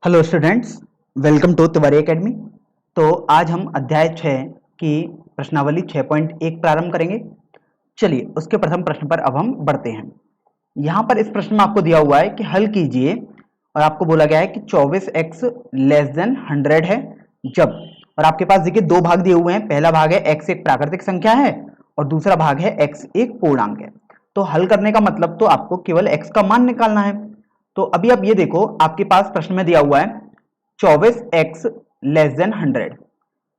Hello students, welcome to Tiwari academy. तो आज हम अध्याय 6 की प्रश्नावली 6.1 प्रारंभ करेंगे। चलिए उसके प्रथम प्रश्न पर अब हम बढ़ते हैं। यहाँ पर इस प्रश्न में आपको दिया हुआ है कि हल कीजिए और आपको बोला गया है कि 24x लेस देन 100 है जब, और आपके पास देखिए दो भाग दिए हुए हैं। पहला भाग है x एक प्राकृतिक संख्या है और दूसरा भाग है x एक पूर्णांक है। तो हल करने का मतलब तो आपको केवल x का मान निकालना है। तो अभी आप ये देखो, आपके पास प्रश्न में दिया हुआ है 24x लेस देन 100।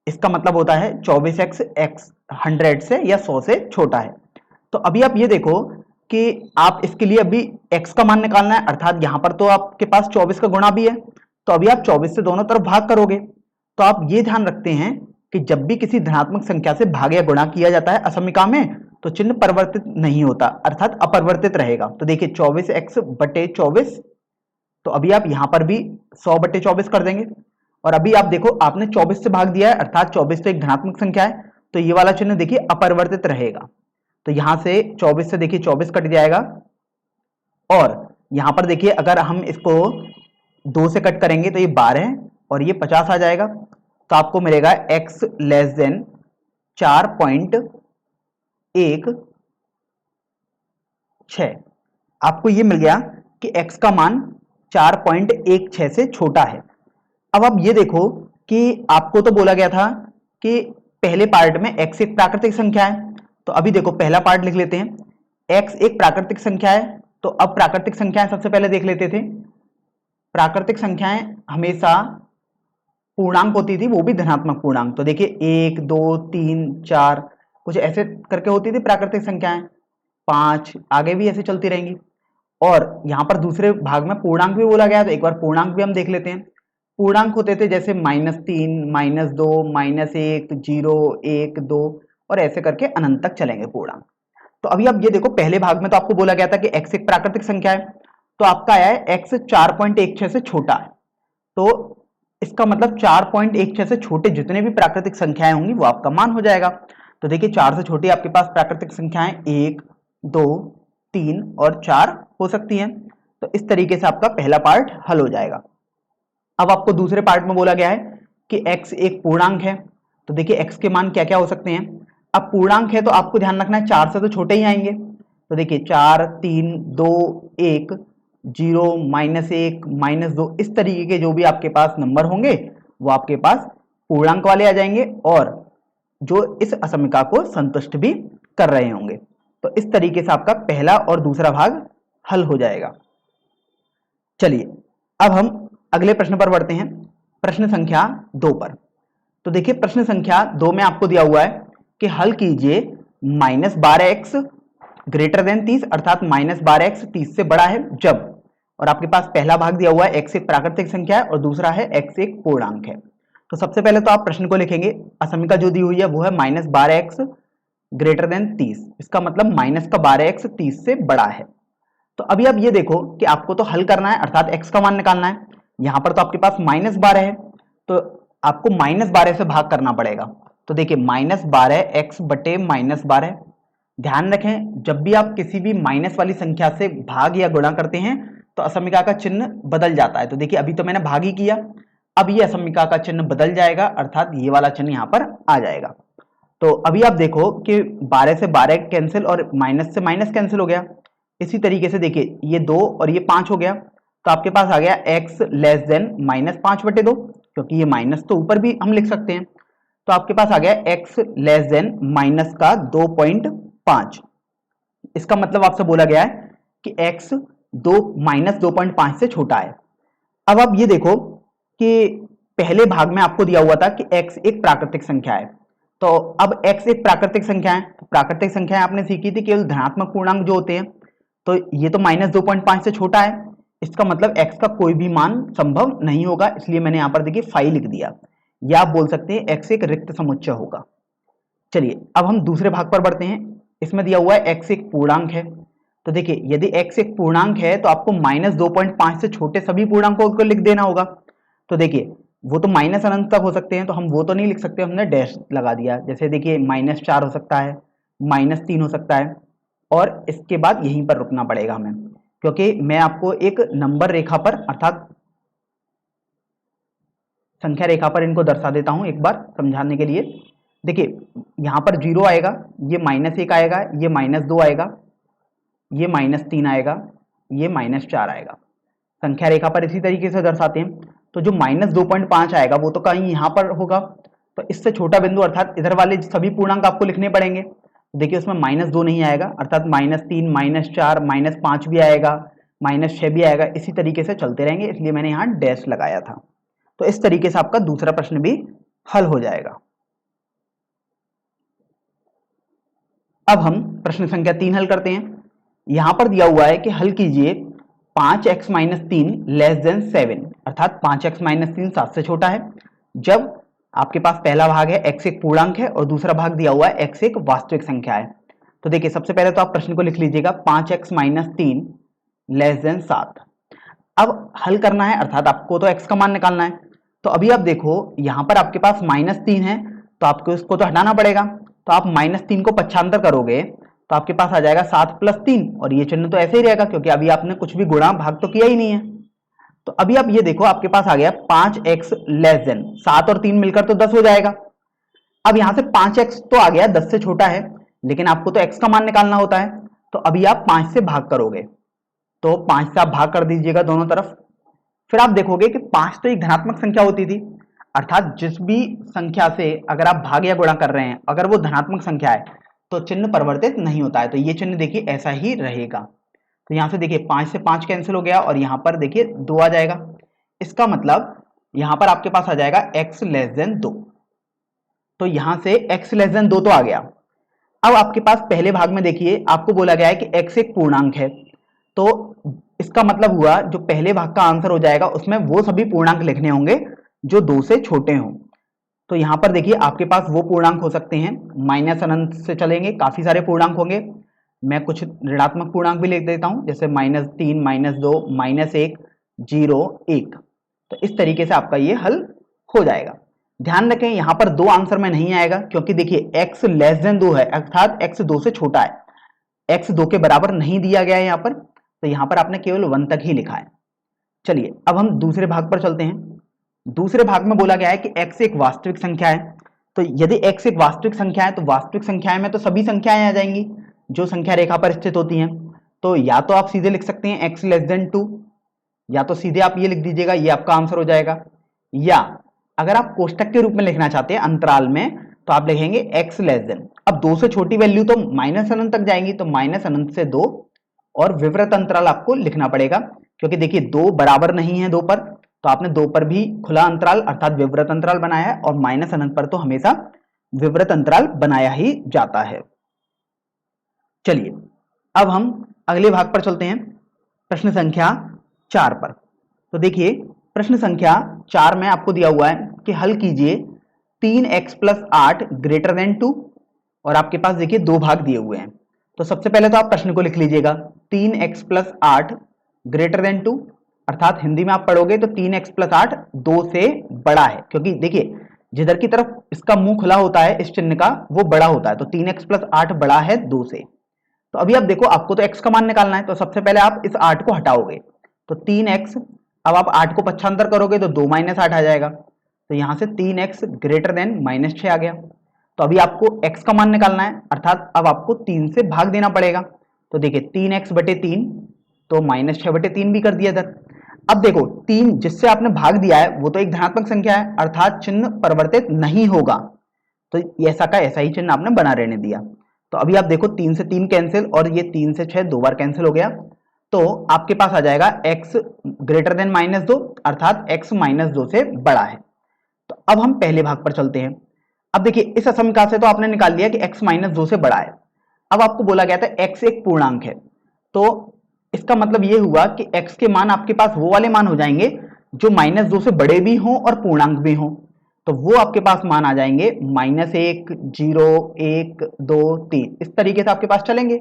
इसका मतलब होता है 24x x 100 से या 100 से छोटा है। तो अभी आप ये देखो कि आप इसके लिए अभी x का मान निकालना है, अर्थात यहां पर तो आपके पास 24 का गुणा भी है। तो अभी आप 24 से दोनों तरफ भाग करोगे। तो आप ये ध्यान रखते हैं कि जब भी किसी धनात्मक संख्या से भाग या गुणा किया जाता है असमिका में, तो चिन्ह परिवर्तित नहीं होता, अर्थात अपरिवर्तित रहेगा। तो देखिए 24x बटे 24, तो अभी आप यहां पर भी 100 बटे 24 कर देंगे। और अभी आप देखो, आपने 24 से भाग दिया है, अर्थात 24 तो एक धनात्मक संख्या है, तो ये वाला चिन्ह देखिए अपरिवर्तित रहेगा। तो यहां से 24 से देखिए 24 कट जाएगा। और यहां पर देखिए अगर हम इसको 2 से कट करेंगे तो ये 12 और ये 50 आ जाएगा। तो आपको मिलेगा x लेस देन 4.16। आपको ये मिल गया कि x का मान 4.16 से छोटा है। अब आप ये देखो कि आपको तो बोला गया था कि पहले पार्ट में x एक प्राकृतिक संख्या है। तो अभी देखो पहला पार्ट लिख लेते हैं। x एक प्राकृतिक संख्या है, तो अब प्राकृतिक संख्याएं सबसे पहले देख लेते थे। प्राकृतिक संख्याएं हमेशा पूर्णांक होती थी, वो भी धनात्मक पूर्णांक। तो देखिए 1 2 3 4 कुछ ऐसे करके होती थी प्राकृतिक संख्याएं, 5 आगे भी ऐसे चलती रहेंगी। और यहाँ पर दूसरे भाग में पूर्णांक भी बोला गया है, तो एक बार पूर्णांक भी हम देख लेते हैं। पूर्णांक होते थे जैसे -3 -2 -1 0 1 2 और ऐसे करके अनंत तक चलेंगे पूर्णांक। तो अभी आप ये देखो, पहले भाग में तो आपको बोला गया था कि x एक प्राकृतिक संख्या है, तो आपका आया है x 4.16 से छोटा है। तो इसका मतलब 4.16 से छोटे जितने भी प्राकृतिक संख्याएं होंगी वो आपका मान हो जाएगा। तो देखिए 4 से छोटी आपके पास प्राकृतिक संख्याएं 1 2 3 और 4 हो सकती हैं। तो इस तरीके से आपका पहला पार्ट हल हो जाएगा। अब आपको दूसरे पार्ट में बोला गया है कि x एक पूर्णांक है। तो देखिए x के मान क्या क्या हो सकते हैं। अब पूर्णांक है तो आपको ध्यान रखना है 4 से तो छोटे ही आएंगे। तो देखिए 4 3 2 1 0 -1 -2 इस तरीके के जो भी आपके पास नंबर होंगे वो आपके पास पूर्णांक वाले आ जाएंगे, और जो इस असमिका को संतुष्ट भी कर रहे होंगे। तो इस तरीके से आपका पहला और दूसरा भाग हल हो जाएगा। चलिए अब हम अगले प्रश्न पर बढ़ते हैं, प्रश्न संख्या 2 पर। तो देखिए प्रश्न संख्या 2 में आपको दिया हुआ है कि हल कीजिए -12x ग्रेटर देन 30, अर्थात -12x 30 से बड़ा है जब, और आपके पास पहला भाग दिया हुआ है x एक प्राकृतिक संख्या है और दूसरा है x एक पूर्णांक है। तो सबसे पहले तो आप प्रश्न को लिखेंगे, असमिका जो दी हुई है वो है -12x ग्रेटर देन 30, इसका मतलब माइनस का 12x 30 से बड़ा है। तो अभी आप ये देखो कि आपको तो हल करना है, अर्थात x का मान निकालना है। यहां पर तो आपके पास -12 है, तो आपको -12 से भाग करना पड़ेगा। तो देखिए -12x बटे -12। ध्यान रखें, जब भी आप किसी भी माइनस वाली संख्या से भाग या गुणा करते हैं तो असमिका का चिन्ह बदल जाता है। तो देखिए अभी तो मैंने भाग ही किया, अब ये असमिका का चिन्ह बदल जाएगा, अर्थात ये वाला चिन्ह यहाँ पर आ जाएगा। तो अभी आप देखो कि 12 से 12 कैंसिल और माइनस से माइनस कैंसिल हो गया। इसी तरीके से देखिए ये 2 और ये 5 हो गया। तो आपके पास आ गया x लेस देन -5 बटे 2, क्योंकि ये माइनस तो ऊपर भी हम लिख सकते हैं। तो आपके पास आ गया x लेस देन माइनस का 2.5। इसका मतलब आपसे बोला गया है कि x -2.5 से छोटा है। अब आप ये देखो कि पहले भाग में आपको दिया हुआ था कि x एक प्राकृतिक संख्या है। तो अब x एक प्राकृतिक संख्या है, तो प्राकृतिक संख्याएं आपने सीखी थी केवल धनात्मक पूर्णांक जो होते हैं। तो ये तो -2.5 से छोटा है, इसका मतलब x का कोई भी मान संभव नहीं होगा, इसलिए मैंने यहां पर देखिए 5 लिख दिया। या आप बोल सकते हैं x एक रिक्त समुच्चय होगा। चलिए अब हम दूसरे भाग पर बढ़ते हैं। इसमें दिया हुआ है x एक पूर्णांक है। तो देखिए यदि x एक पूर्णांक है तो आपको -2.5 से छोटे सभी पूर्णांकों को लिख देना होगा। तो देखिए वो तो माइनस अनंत तक हो सकते हैं, तो हम वो तो नहीं लिख सकते, हमने डैश लगा दिया। जैसे देखिए -4 हो सकता है, -3 हो सकता है, और इसके बाद यहीं पर रुकना पड़ेगा हमें, क्योंकि मैं आपको एक नंबर रेखा पर, अर्थात संख्या रेखा पर इनको दर्शा देता हूं एक बार समझाने के लिए। देखिए यहाँ पर 0 आएगा, ये -1 आएगा, ये -2 आएगा, ये -3 आएगा, ये -4 आएगा। संख्या रेखा पर इसी तरीके से दर्शाते हैं। तो जो -2.5 आएगा वो तो कहीं यहाँ पर होगा, तो इससे छोटा बिंदु अर्थात इधर वाले सभी पूर्णांक आपको लिखने पड़ेंगे। देखिए उसमें -2 नहीं आएगा, अर्थात -3, -4, -5 भी आएगा, -6 भी आएगा, इसी तरीके से चलते रहेंगे, इसलिए मैंने यहाँ डैश लगाया था। तो इस तरीके से आपका दूसरा प्रश्न भी हल हो जाएगा। अब हम प्रश्न संख्या 3 हल करते हैं। यहां पर दिया हुआ है कि हल कीजिए 5x - 3 < 7, अर्थात 5x - 3 7 से छोटा है जब आपके पास पहला भाग है x एक पूर्णांक है और दूसरा भाग दिया हुआ है x एक वास्तविक संख्या है। तो देखिए सबसे पहले तो आप प्रश्न को लिख लीजिएगा 5x - 3 < 7। अब हल करना है, अर्थात आपको तो x का मान निकालना है। तो अभी आप देखो यहां पर आपके पास -3 है, तो आपको इसको तो हटाना पड़ेगा। तो आप -3 को पक्षांतर करोगे तो आपके पास आ जाएगा 7 + 3, और ये चिन्ह तो ऐसे ही रहेगा क्योंकि अभी आपने कुछ भी गुणा भाग तो किया ही नहीं है। तो अभी आप ये देखो आपके पास आ गया 5x < 7 और 3 मिलकर तो 10 हो जाएगा। अब यहां से 5x तो आ गया, 10 से छोटा है, लेकिन आपको तो x का मान निकालना होता है। तो अभी आप 5 से भाग करोगे, तो 5 से आप भाग कर दीजिएगा दोनों तरफ। फिर आप देखोगे कि 5 तो एक धनात्मक संख्या होती थी, अर्थात जिस भी संख्या से अगर आप भाग या गुणा कर रहे हैं अगर वो धनात्मक संख्या है तो चिन्ह परिवर्तित नहीं होता है। तो ये चिन्ह देखिए ऐसा ही रहेगा। तो यहां से देखिए 5 से 5 कैंसिल हो गया और यहां पर देखिए 2 आ जाएगा। इसका मतलब यहां पर आपके पास आ जाएगा x < 2। तो यहां से x < 2 तो आ गया। अब आपके पास पहले भाग में देखिए आपको बोला गया है कि x एक पूर्णांक है, तो इसका मतलब हुआ जो पहले भाग का आंसर हो जाएगा उसमें वो सभी पूर्णांक लिखने होंगे जो 2 से छोटे हों। तो यहां पर देखिए आपके पास वो पूर्णांक हो सकते हैं माइनस अनंत से चलेंगे, काफी सारे पूर्णांक होंगे। मैं कुछ ऋणात्मक पूर्णांक भी लिख देता हूं जैसे -3, -2, -1, 0, 1। तो इस तरीके से आपका ये हल हो जाएगा। ध्यान रखें यहां पर 2 आंसर में नहीं आएगा क्योंकि देखिए x < 2 है, अर्थात x 2 से छोटा है, x 2 के बराबर नहीं दिया गया है यहाँ पर, तो यहां पर आपने केवल 1 तक ही लिखा है। चलिए अब हम दूसरे भाग पर चलते हैं। दूसरे भाग में बोला गया है कि x एक वास्तविक संख्या है। तो यदि x एक वास्तविक संख्या है तो वास्तविक संख्याएं में तो सभी संख्याएं आ जाएंगी जो संख्या रेखा पर स्थित होती हैं। तो या तो आप सीधे लिख सकते हैं x < 2, या तो सीधे आप ये लिख दीजिएगा, ये आपका आंसर हो जाएगा। या अगर आप कोष्टक के रूप में लिखना चाहते हैं अंतराल में तो आप लिखेंगे x <, अब 2 से छोटी वैल्यू तो माइनस अनंत तक जाएंगी, तो माइनस अनंत से 2 और विवृत अंतराल आपको लिखना पड़ेगा क्योंकि देखिए 2 बराबर नहीं है 2 पर, तो आपने 2 पर भी खुला अंतराल अर्थात विवृत अंतराल बनाया है और माइनस अनंत पर तो हमेशा विवृत अंतराल बनाया ही जाता है। चलिए अब हम अगले भाग पर चलते हैं, प्रश्न संख्या 4 पर। तो देखिए प्रश्न संख्या 4 में आपको दिया हुआ है कि हल कीजिए 3x + 8 > 2, और आपके पास देखिए 2 भाग दिए हुए हैं। तो सबसे पहले तो आप प्रश्न को लिख लीजिएगा 3x + 8 > 2, अर्थात हिंदी में आप पढ़ोगे तो 3x + 8 2 से बड़ा है, क्योंकि देखिए जिधर की तरफ इसका मुंह खुला होता है इस चिन्ह का वो बड़ा होता है, तो 3x + 8 बड़ा है 2 से। तो अभी आप देखो आपको तो x का मान निकालना है, तो सबसे पहले आप इस 8 को हटाओगे तो 3x, अब आप 8 को पक्षांतर करोगे तो 2 - 8 आ जाएगा, तो यहां से 3x < -6 आ गया। तो अभी आपको x का मान निकालना है, अर्थात अब आपको 3 से भाग देना पड़ेगा। तो देखिए 3x/3 तो -6/3 भी कर दिया इधर। अब देखो 3 जिससे आपने भाग दिया है वो तो एक धनात्मक संख्या है, अर्थात चिन्ह परिवर्तित नहीं होगा, तो ऐसा का ऐसा ही चिन्ह आपने बना रहने दिया। तो अभी आप देखो 3 से 3 कैंसिल और ये 3 से 6 2 बार कैंसिल हो गया, तो आपके पास आ जाएगा x < -2, अर्थात x -2 से बड़ा है। तो अब हम पहले भाग पर चलते हैं। अब देखिए इस असमीका से तो आपने निकाल लिया कि x -2 से बड़ा है। अब आपको बोला गया था x एक पूर्णांक है, तो इसका मतलब ये हुआ कि x के मान आपके पास वो वाले मान हो जाएंगे जो -2 से बड़े भी हों और पूर्णांक भी हों। तो वो आपके पास मान आ जाएंगे -1, 0, 1, 2, 3, इस तरीके से आपके पास चलेंगे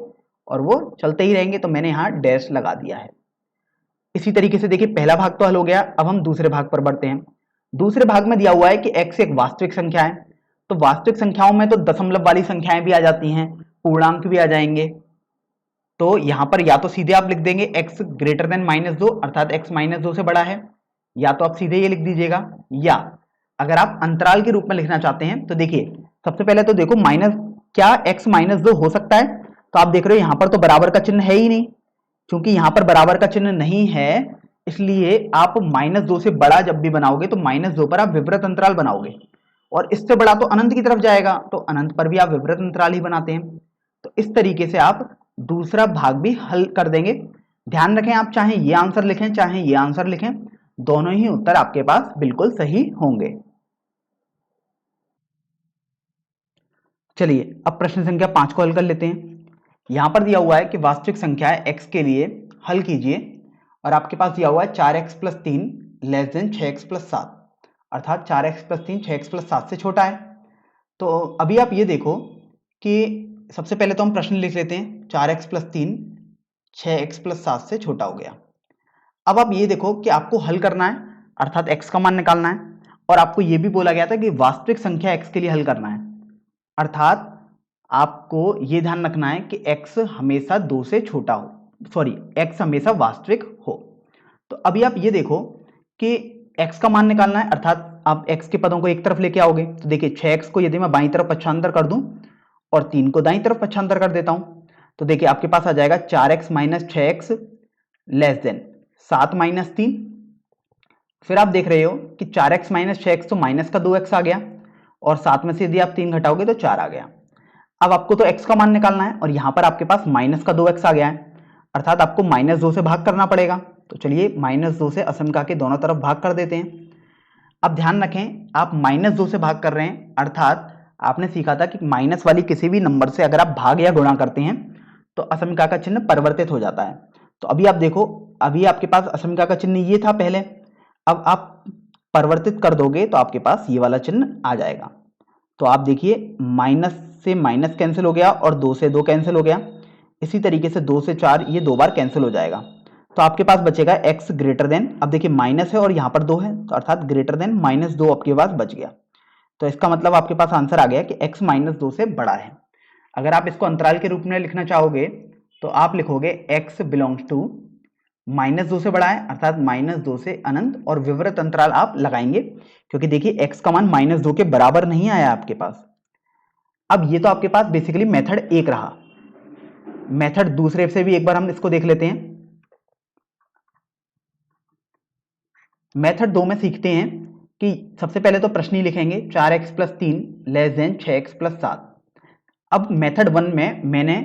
और वो चलते ही रहेंगे। तो मैंने यहाँ डैश लगा दिया है। इसी तरीके से देखिए पहला भाग तो हल हो गया। अब हम दूसरे भाग पर बढ़ते हैं। दूसरे भाग में दिया हुआ है कि x एक वास्तविक संख्या है, तो वास्तविक संख्याओं में तो दशमलव वाली संख्याएं भी आ जाती हैं, पूर्णांक भी आ जाएंगे। तो यहां पर या तो सीधे आप लिख देंगे x < -2, अर्थात x -2 से बड़ा है, या तो आप सीधे ये लिख दीजिएगा, या अगर आप अंतराल के रूप में लिखना चाहते हैं तो देखिए सबसे पहले तो देखो माइनस, क्या x माइनस 2 हो सकता है? तो आप देख रहे हो यहां पर तो बराबर का चिन्ह है ही नहीं, क्योंकि यहां पर बराबर का चिन्ह नहीं है, इसलिए आप माइनस 2 से बड़ा जब भी बनाओगे तो माइनस 2 पर आप विपरीत अंतराल बनाओगे, और इससे बड़ा तो अनंत की तरफ जाएगा, तो अनंत पर भी आप विपरीत अंतराल ही बनाते हैं। तो इस तरीके से आप दूसरा भाग भी हल कर देंगे। ध्यान रखें, आप चाहे ये आंसर लिखें चाहे ये आंसर लिखें, दोनों ही उत्तर आपके पास बिल्कुल सही होंगे। चलिए अब प्रश्न संख्या 5 को हल कर लेते हैं। यहां पर दिया हुआ है कि वास्तविक संख्या x के लिए हल कीजिए, और आपके पास दिया हुआ है 4x plus 3 less than 6x plus 7, अर्थात 4x प्लस 3 6x प्लस 7 से छोटा है। तो अभी आप ये देखो कि सबसे पहले तो हम प्रश्न लिख लेते हैं, 4x प्लस 3 6x प्लस 7 से छोटा हो गया। अब आप ये देखो कि आपको हल करना है, अर्थात x का मान निकालना है, और आपको ये भी बोला गया था कि वास्तविक संख्या x के लिए हल करना है, अर्थात आपको ये ध्यान रखना है कि x हमेशा 2 से छोटा हो, सॉरी x हमेशा वास्तविक हो। तो अभी आप ये देखो कि x का मान निकालना है, अर्थात आप x के पदों को एक तरफ लेके आओगे। तो देखिए 6x को यदि मैं बाईं तरफ पक्षांतर कर दूं और 3 को दाईं तरफ पक्षांतर कर देता हूं, तो देखिए आपके पास आ जाएगा 4x minus 6x less than 7 minus 3। फिर आप देख रहे हो कि 4x माइनस 6x तो माइनस का 2x आ गया, और 7 में से यदि आप 3 घटाओगे तो 4 आ गया। अब आपको तो x का मान निकालना है, और यहां पर आपके पास माइनस का 2x आ गया है, अर्थात आपको माइनस 2 से भाग करना पड़ेगा। तो चलिए माइनस 2 से असमका के दोनों तरफ भाग कर देते हैं। अब ध्यान रखें, आप माइनस 2 से भाग कर रहे हैं, अर्थात आपने सीखा था कि माइनस वाली किसी भी नंबर से अगर आप भाग या गुणा करते हैं तो असमका का चिन्ह परिवर्तित हो जाता है। तो अभी आप देखो, अभी आपके पास असमका का चिन्ह ये था पहले, अब आप परिवर्तित कर दोगे तो आपके पास ये वाला चिन्ह आ जाएगा। तो आप देखिए माइनस से माइनस कैंसिल हो गया और 2 से 2 कैंसिल हो गया, इसी तरीके से 2 से 4 ये 2 बार कैंसिल हो जाएगा। तो आपके पास बचेगा x ग्रेटर देन, अब देखिए माइनस है और यहाँ पर 2 है, तो अर्थात ग्रेटर देन माइनस 2 आपके पास बच गया। तो इसका मतलब आपके पास आंसर आ गया कि x माइनस 2 से बड़ा है। अगर आप इसको अंतराल के रूप में लिखना चाहोगे तो आप लिखोगे x बिलोंग्स टू माइनस 2 से बड़ा है, अर्थात माइनस 2 से अनंत, और विवृत अंतराल आप लगाएंगे, क्योंकि देखिए x का मान माइनस 2 के बराबर नहीं आया आपके पास। अब ये तो आपके पास बेसिकली मेथड 1 रहा। मेथड दूसरे से भी एक बार हम इसको देख लेते हैं। मेथड 2 में सीखते हैं कि सबसे पहले तो प्रश्न ही लिखेंगे, 4x plus 3 less than 6x plus 7। अब मेथड 1 में मैंने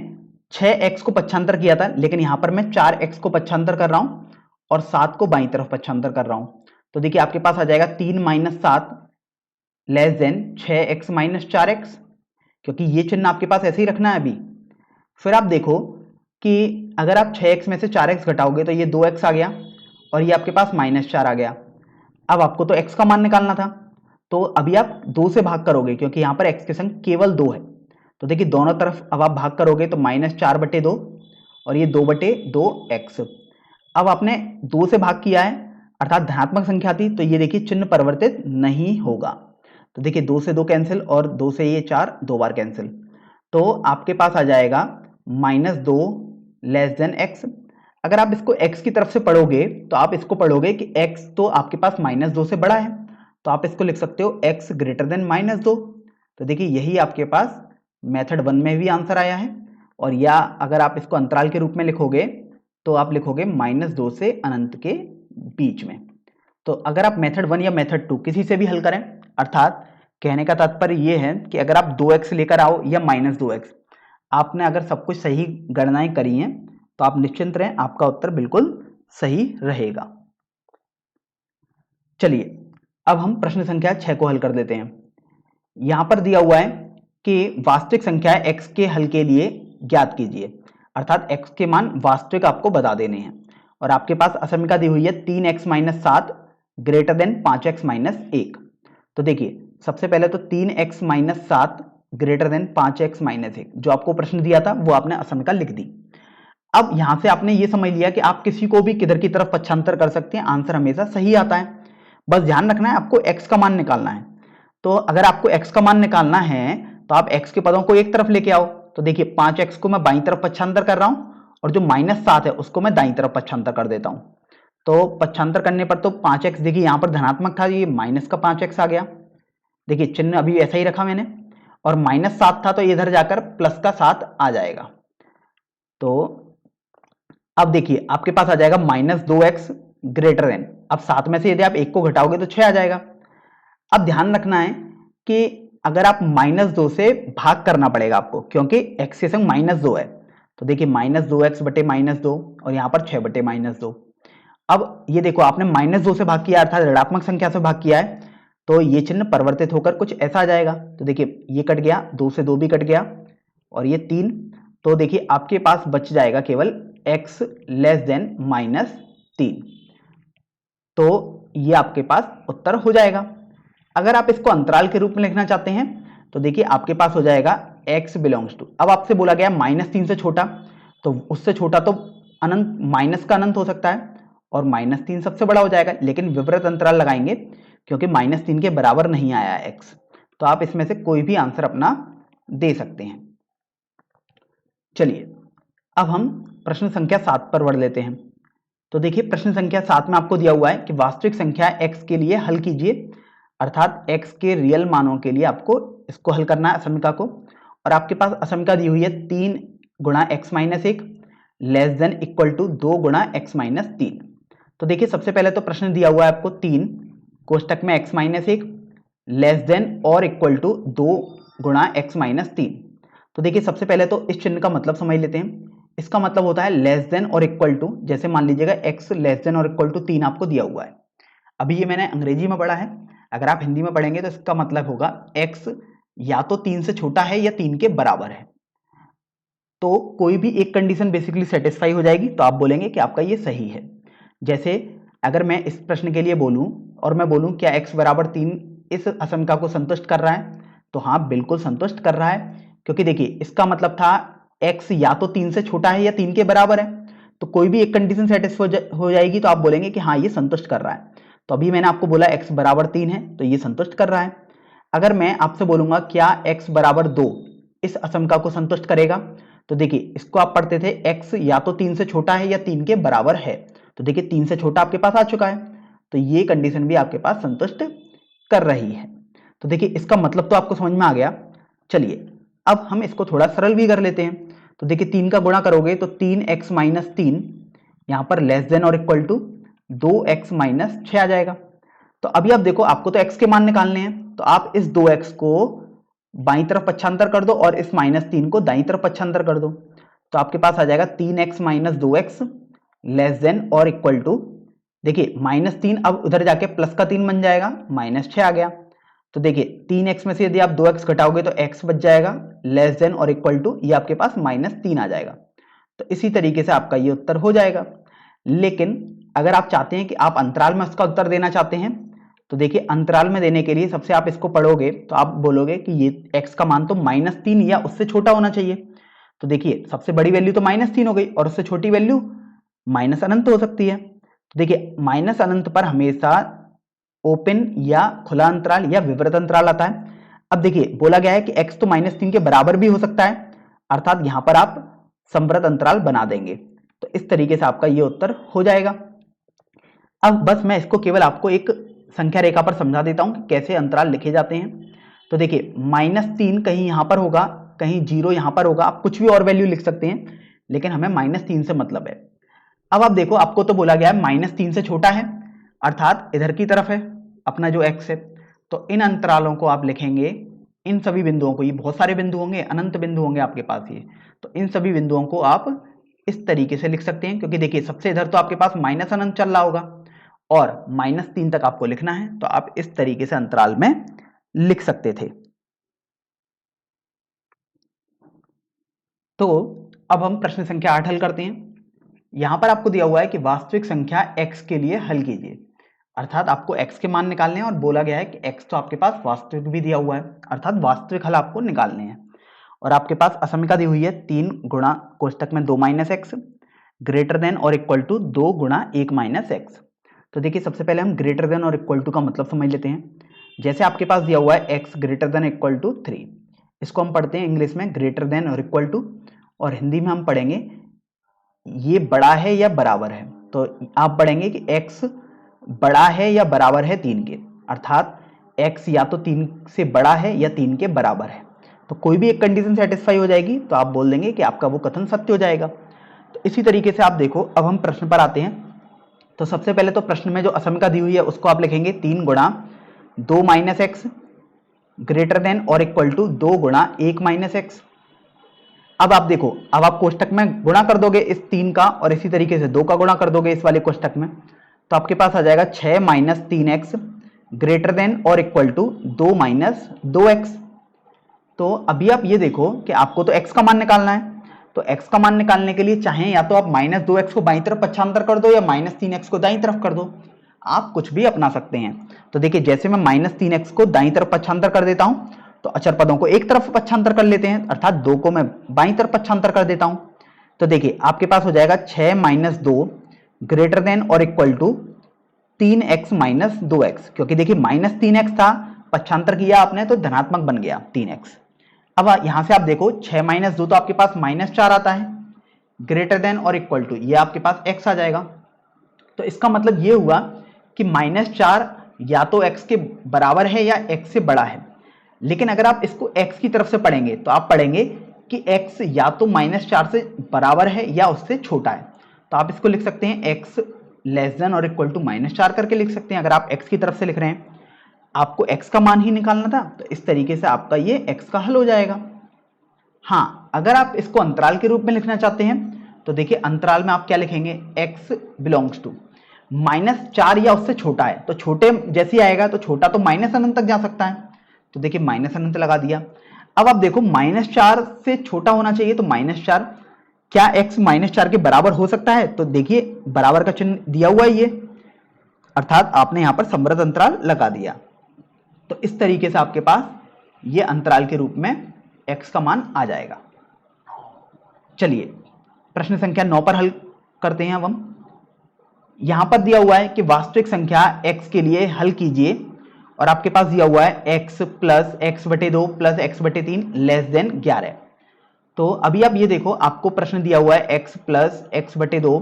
6x को पक्षांतर किया था, लेकिन यहां पर मैं 4x को पक्षांतर कर रहा हूं और 7 को बाईं तरफ पक्षांतर कर रहा हूं। तो देखिए आपके पास आ जाएगा 3 minus 7 less than 6x minus 4x, क्योंकि ये चिन्ह आपके पास ऐसे ही रखना है अभी। फिर आप देखो कि अगर आप 6x में से 4x घटाओगे तो ये 2x आ गया, और ये आपके पास माइनस 4 आ गया। अब आपको तो x का मान निकालना था, तो अभी आप 2 से भाग करोगे, क्योंकि यहां पर x के संग केवल 2 है। तो देखिए दोनों तरफ अब आप भाग करोगे तो माइनस 4/2 और ये 2/2x। अब आपने 2 से भाग किया है, अर्थात धनात्मक संख्या थी, तो ये देखिए चिन्ह परिवर्तित नहीं होगा। तो देखिए 2 से 2 कैंसिल और 2 से ये 4 2 बार कैंसिल, तो आपके पास आ जाएगा -2 लेस देन x। अगर आप इसको x की तरफ से पढ़ोगे तो आप इसको पढ़ोगे कि x तो आपके पास -2 से बड़ा है, तो आप इसको लिख सकते हो x ग्रेटर देन -2। तो देखिए यही आपके पास मेथड 1 में भी आंसर आया है, और या अगर आप इसको अंतराल के रूप में लिखोगे तो आप लिखोगे -2 से अनंत के बीच में। तो अगर आप मेथड 1 या मेथड 2 किसी से भी हल करें, अर्थात कहने का तात्पर्य यह है कि अगर आप 2x लेकर आओ या -2x, आपने अगर सब कुछ सही गणनाएं करी हैं तो आप निश्चिंत रहें, आपका उत्तर बिल्कुल सही रहेगा। चलिए अब हम प्रश्न संख्या 6 को हल कर देते हैं। यहां पर दिया हुआ है कि वास्तविक संख्या x के हल के लिए ज्ञात कीजिए, अर्थात x के मान वास्तविक आपको बता देने हैं, और आपके पास असमीका दी हुई है 3x minus 7 greater than 5x minus 1। तो देखिए सबसे पहले तो 3x minus 7 greater than 5x minus 1, जो आपको प्रश्न दिया था वो आपने असमीका लिख दी। अब यहां से आपने ये समझ लिया कि आप किसी को भी किधर की तरफ पक्षांतर कर सकते हैं, आंसर हमेशा सही आता है। बस ध्यान रखना है आपको x का मान निकालना है। तो अगर आपको x का मान निकालना है तो आप x के पदों को एक तरफ लेके आओ। तो देखिए 5x को मैं बाईं तरफ पक्षांतर कर रहा हूं, और जो -7 है उसको मैं दाईं तरफ पक्षांतर कर देता हूं। तो पक्षांतर करने पर तो 5x देखिए यहां पर धनात्मक था, ये माइनस का 5x आ गया। देखिए चिन्ह अभी ऐसा ही रखा मैंने, और -7 था तो इधर जाकर +7 आ जाएगा। तो अब देखिए आपके पास आ जाएगा -2x ग्रेटर देन, अब 7 में से यदि आप 1 को घटाओगे तो 6 आ जाएगा। अब ध्यान रखना है कि अगर आप -2 से भाग करना पड़ेगा आपको, क्योंकि x के संग -2 है, तो देखिए -2x बटे -2 और यहाँ पर 6 बटे -2। अब ये देखो आपने -2 से भाग किया अर्थात ऋणात्मक संख्या से भाग किया है, तो ये चिन्ह परिवर्तित होकर कुछ ऐसा आ जाएगा। तो देखिए ये कट गया, 2 से 2 भी कट गया और ये 3, तो देखिए आपके पास बच जाएगा केवल x लेस देन -3। तो ये आपके पास उत्तर हो जाएगा। अगर आप इसको अंतराल के रूप में लिखना चाहते हैं तो देखिए आपके पास हो जाएगा x बिलोंग्स टू, अब आपसे बोला गया -3 से छोटा, तो उससे छोटा तो अनंत, माइनस का अनंत हो सकता है और -3 सबसे बड़ा हो जाएगा, लेकिन विपरीत अंतराल लगाएंगे क्योंकि -3 के बराबर नहीं आया है x, तो आप इसमें से कोई भी आंसर अपना दे सकते हैं। चलिए अब हम प्रश्न संख्या 7 पर बढ़ लेते हैं। तो देखिए प्रश्न संख्या 7 में आपको दिया हुआ है कि वास्तविक संख्या x के लिए हल कीजिए, अर्थात x के रियल मानों के लिए आपको इसको हल करना है असमीका को, और आपके पास असमीका दी हुई है 3 गुणा x minus 1 less than equal to 2 गुणा x माइनस 3। तो देखिए सबसे पहले तो प्रश्न दिया हुआ है आपको 3 कोष्टक में x माइनस 1 लेस देन और इक्वल टू 2 गुणा x माइनस 3। तो देखिए सबसे पहले तो इस चिन्ह का मतलब समझ लेते हैं। इसका मतलब होता है लेस देन और इक्वल टू, जैसे मान लीजिएगा x लेस देन और इक्वल टू 3 आपको दिया हुआ है। अभी ये मैंने अंग्रेजी में पढ़ा है, अगर आप हिंदी में पढ़ेंगे तो इसका मतलब होगा x या तो 3 से छोटा है या 3 के बराबर है। तो कोई भी एक कंडीशन बेसिकली सेटिस्फाई हो जाएगी तो आप बोलेंगे कि आपका ये सही है। जैसे अगर मैं इस प्रश्न के लिए बोलूं और मैं बोलूं क्या x बराबर 3 इस असमीका को संतुष्ट कर रहा है, तो हाँ बिल्कुल संतुष्ट कर रहा है, क्योंकि देखिए इसका मतलब था x या तो 3 से छोटा है या 3 के बराबर है, तो कोई भी एक कंडीशन सेटिस्फाई हो जाएगी तो आप बोलेंगे कि हाँ ये संतुष्ट कर रहा है। तो अभी मैंने आपको बोला x बराबर 3 है तो ये संतुष्ट कर रहा है। अगर मैं आपसे बोलूंगा क्या x बराबर 2 इस असमीका को संतुष्ट करेगा, तो देखिए इसको आप पढ़ते थे x या तो 3 से छोटा है या 3 के बराबर है, तो देखिए 3 से छोटा आपके पास आ चुका है, तो ये कंडीशन भी आपके पास संतुष्ट कर रही है। तो देखिए इसका मतलब तो आपको समझ में आ गया। चलिए अब हम इसको थोड़ा सरल भी कर लेते हैं। तो देखिए 3 का गुणा करोगे तो 3x माइनस 3 यहाँ पर लेस देन और इक्वल टू 2x माइनस 6 आ जाएगा। तो अभी आप देखो आपको तो x के मान निकालने हैं, तो आप इस 2x को बाईं तरफ पक्षांतर कर दो और इस -3 को दाईं तरफ पक्षांतर कर दो, तो आपके पास आ जाएगा 3x minus 2x less than और इक्वल टू, देखिए -3 अब उधर जाके प्लस का 3 बन जाएगा, -6 आ गया। तो देखिए 3x में से यदि आप 2x घटाओगे तो x बच जाएगा लेस देन और इक्वल टू, ये आपके पास -3 आ जाएगा। तो इसी तरीके से आपका ये उत्तर हो जाएगा। लेकिन अगर आप चाहते हैं कि आप अंतराल में उसका उत्तर देना चाहते हैं, तो देखिए अंतराल में देने के लिए सबसे आप इसको पढ़ोगे तो आप बोलोगे कि ये x का मान तो -3 या उससे छोटा होना चाहिए। तो देखिए सबसे बड़ी वैल्यू तो -3 हो गई और उससे छोटी वैल्यू माइनस अनंत हो सकती है। तो देखिए माइनस अनंत पर हमेशा ओपन या खुला अंतराल या विवृत अंतराल आता है। अब देखिए बोला गया है कि x तो -3 के बराबर भी हो सकता है, अर्थात यहां पर आप संवृत अंतराल बना देंगे, तो इस तरीके से आपका ये उत्तर हो जाएगा। अब बस मैं इसको केवल आपको एक संख्या रेखा पर समझा देता हूं कि कैसे अंतराल लिखे जाते हैं। तो देखिए -3 कहीं यहां पर होगा, कहीं 0 यहां पर होगा, आप कुछ भी और वैल्यू लिख सकते हैं, लेकिन हमें -3 से मतलब है। अब आप देखो आपको तो बोला गया है -3 से छोटा है, अर्थात इधर की तरफ है अपना जो x है, तो इन अंतरालों को आप लिखेंगे, इन सभी बिंदुओं को, ये बहुत सारे बिंदु होंगे, अनंत बिंदु होंगे आपके पास ये, तो इन सभी बिंदुओं को आप इस तरीके से लिख सकते हैं, क्योंकि देखिए सबसे इधर तो आपके पास माइनस अनंत चल रहा होगा और -3 तक आपको लिखना है, तो आप इस तरीके से अंतराल में लिख सकते थे। तो अब हम प्रश्न संख्या 8 हल करते हैं। यहां पर आपको दिया हुआ है कि वास्तविक संख्या x के लिए हल कीजिए, अर्थात आपको x के मान निकालने हैं और बोला गया है कि x तो आपके पास वास्तविक भी दिया हुआ है, अर्थात वास्तविक हल आपको निकालने हैं। और आपके पास असमीका दी हुई है 3 गुणा कोष्टक में 2 माइनस एक्स ग्रेटर देन और इक्वल टू 2 गुणा 1 माइनस एक्स। तो देखिए सबसे पहले हम ग्रेटर देन और इक्वल टू का मतलब समझ लेते हैं। जैसे आपके पास दिया हुआ है x greater than equal to 3, इसको हम पढ़ते हैं इंग्लिश में ग्रेटर देन और इक्वल टू, और हिंदी में हम पढ़ेंगे ये बड़ा है या बराबर है। तो आप पढ़ेंगे कि x बड़ा है या बराबर है 3 के, अर्थात x या तो 3 से बड़ा है या 3 के बराबर है। तो कोई भी एक कंडीशन सेटिस्फाई हो जाएगी तो आप बोल देंगे कि आपका वो कथन सत्य हो जाएगा। तो इसी तरीके से आप देखो, अब हम प्रश्न पर आते हैं। तो सबसे पहले तो प्रश्न में जो असमिका दी हुई है उसको आप लिखेंगे 3 गुणा 2 माइनस एक्स ग्रेटर देन और इक्वल टू 2 गुणा 1 माइनस एक्स। अब आप देखो, अब आप कोष्टक में गुणा कर दोगे इस 3 का और इसी तरीके से 2 का गुणा कर दोगे इस वाले कोष्टक में, तो आपके पास आ जाएगा 6 माइनस 3x ग्रेटर देन और इक्वल टू 2 माइनस 2x। तो अभी आप ये देखो कि आपको तो x का मान निकालना है, तो x का मान निकालने के लिए चाहे या तो आप माइनस 2x को बाईं तरफ पक्षांतर कर दो या माइनस 3x को दाईं तरफ कर दो, आप कुछ भी अपना सकते हैं। तो देखिए, जैसे मैं माइनस 3x को दाईं तरफ पक्षांतर कर देता हूं, तो अचर पदों को एक तरफ पक्षांतर कर लेते हैं, अर्थात 2 को मैं बाईं तरफ पक्षांतर कर देता हूं। तो देखिए आपके पास हो जाएगा 6 माइनस 2 ग्रेटर देन और equal to 3x minus 2x, क्योंकि देखिए माइनस 3x था, पक्षांतर किया आपने तो धनात्मक बन गया 3x। अब यहां से आप देखो 6 माइनस 2 तो आपके पास माइनस 4 आता है, ग्रेटर देन और इक्वल टू ये आपके पास x आ जाएगा। तो इसका मतलब ये हुआ कि माइनस 4 या तो x के बराबर है या x से बड़ा है। लेकिन अगर आप इसको x की तरफ से पढ़ेंगे तो आप पढ़ेंगे कि x या तो माइनस 4 से बराबर है या उससे छोटा है। तो आप इसको लिख सकते हैं x लेस देन और इक्वल टू माइनस 4 करके लिख सकते हैं। अगर आप x की तरफ से लिख रहे हैं, आपको x का मान ही निकालना था, तो इस तरीके से आपका ये x का हल हो जाएगा। हाँ, अगर आप इसको अंतराल के रूप में लिखना चाहते हैं तो देखिए अंतराल में आप क्या लिखेंगे, x बिलोंग्स टू माइनस 4 या उससे छोटा है, तो छोटे जैसे आएगा तो छोटा तो माइनस अनंत तक जा सकता है, तो देखिए माइनस अनंत लगा दिया। अब आप देखो माइनस 4 से छोटा होना चाहिए, तो माइनस 4, क्या x माइनस 4 के बराबर हो सकता है? तो देखिए बराबर का चिन्ह दिया हुआ है ये, अर्थात आपने यहां पर समृद्ध अंतराल लगा दिया। तो इस तरीके से आपके पास ये अंतराल के रूप में x का मान आ जाएगा। चलिए प्रश्न संख्या 9 पर हल करते हैं। अब हम यहां पर दिया हुआ है कि वास्तविक संख्या x के लिए हल कीजिए, और आपके पास दिया हुआ है x प्लस एक्स बटे 2 प्लस एक्स बटे 3 लेस देन 11। तो अभी आप ये देखो, आपको प्रश्न दिया हुआ है x प्लस एक्स बटे 2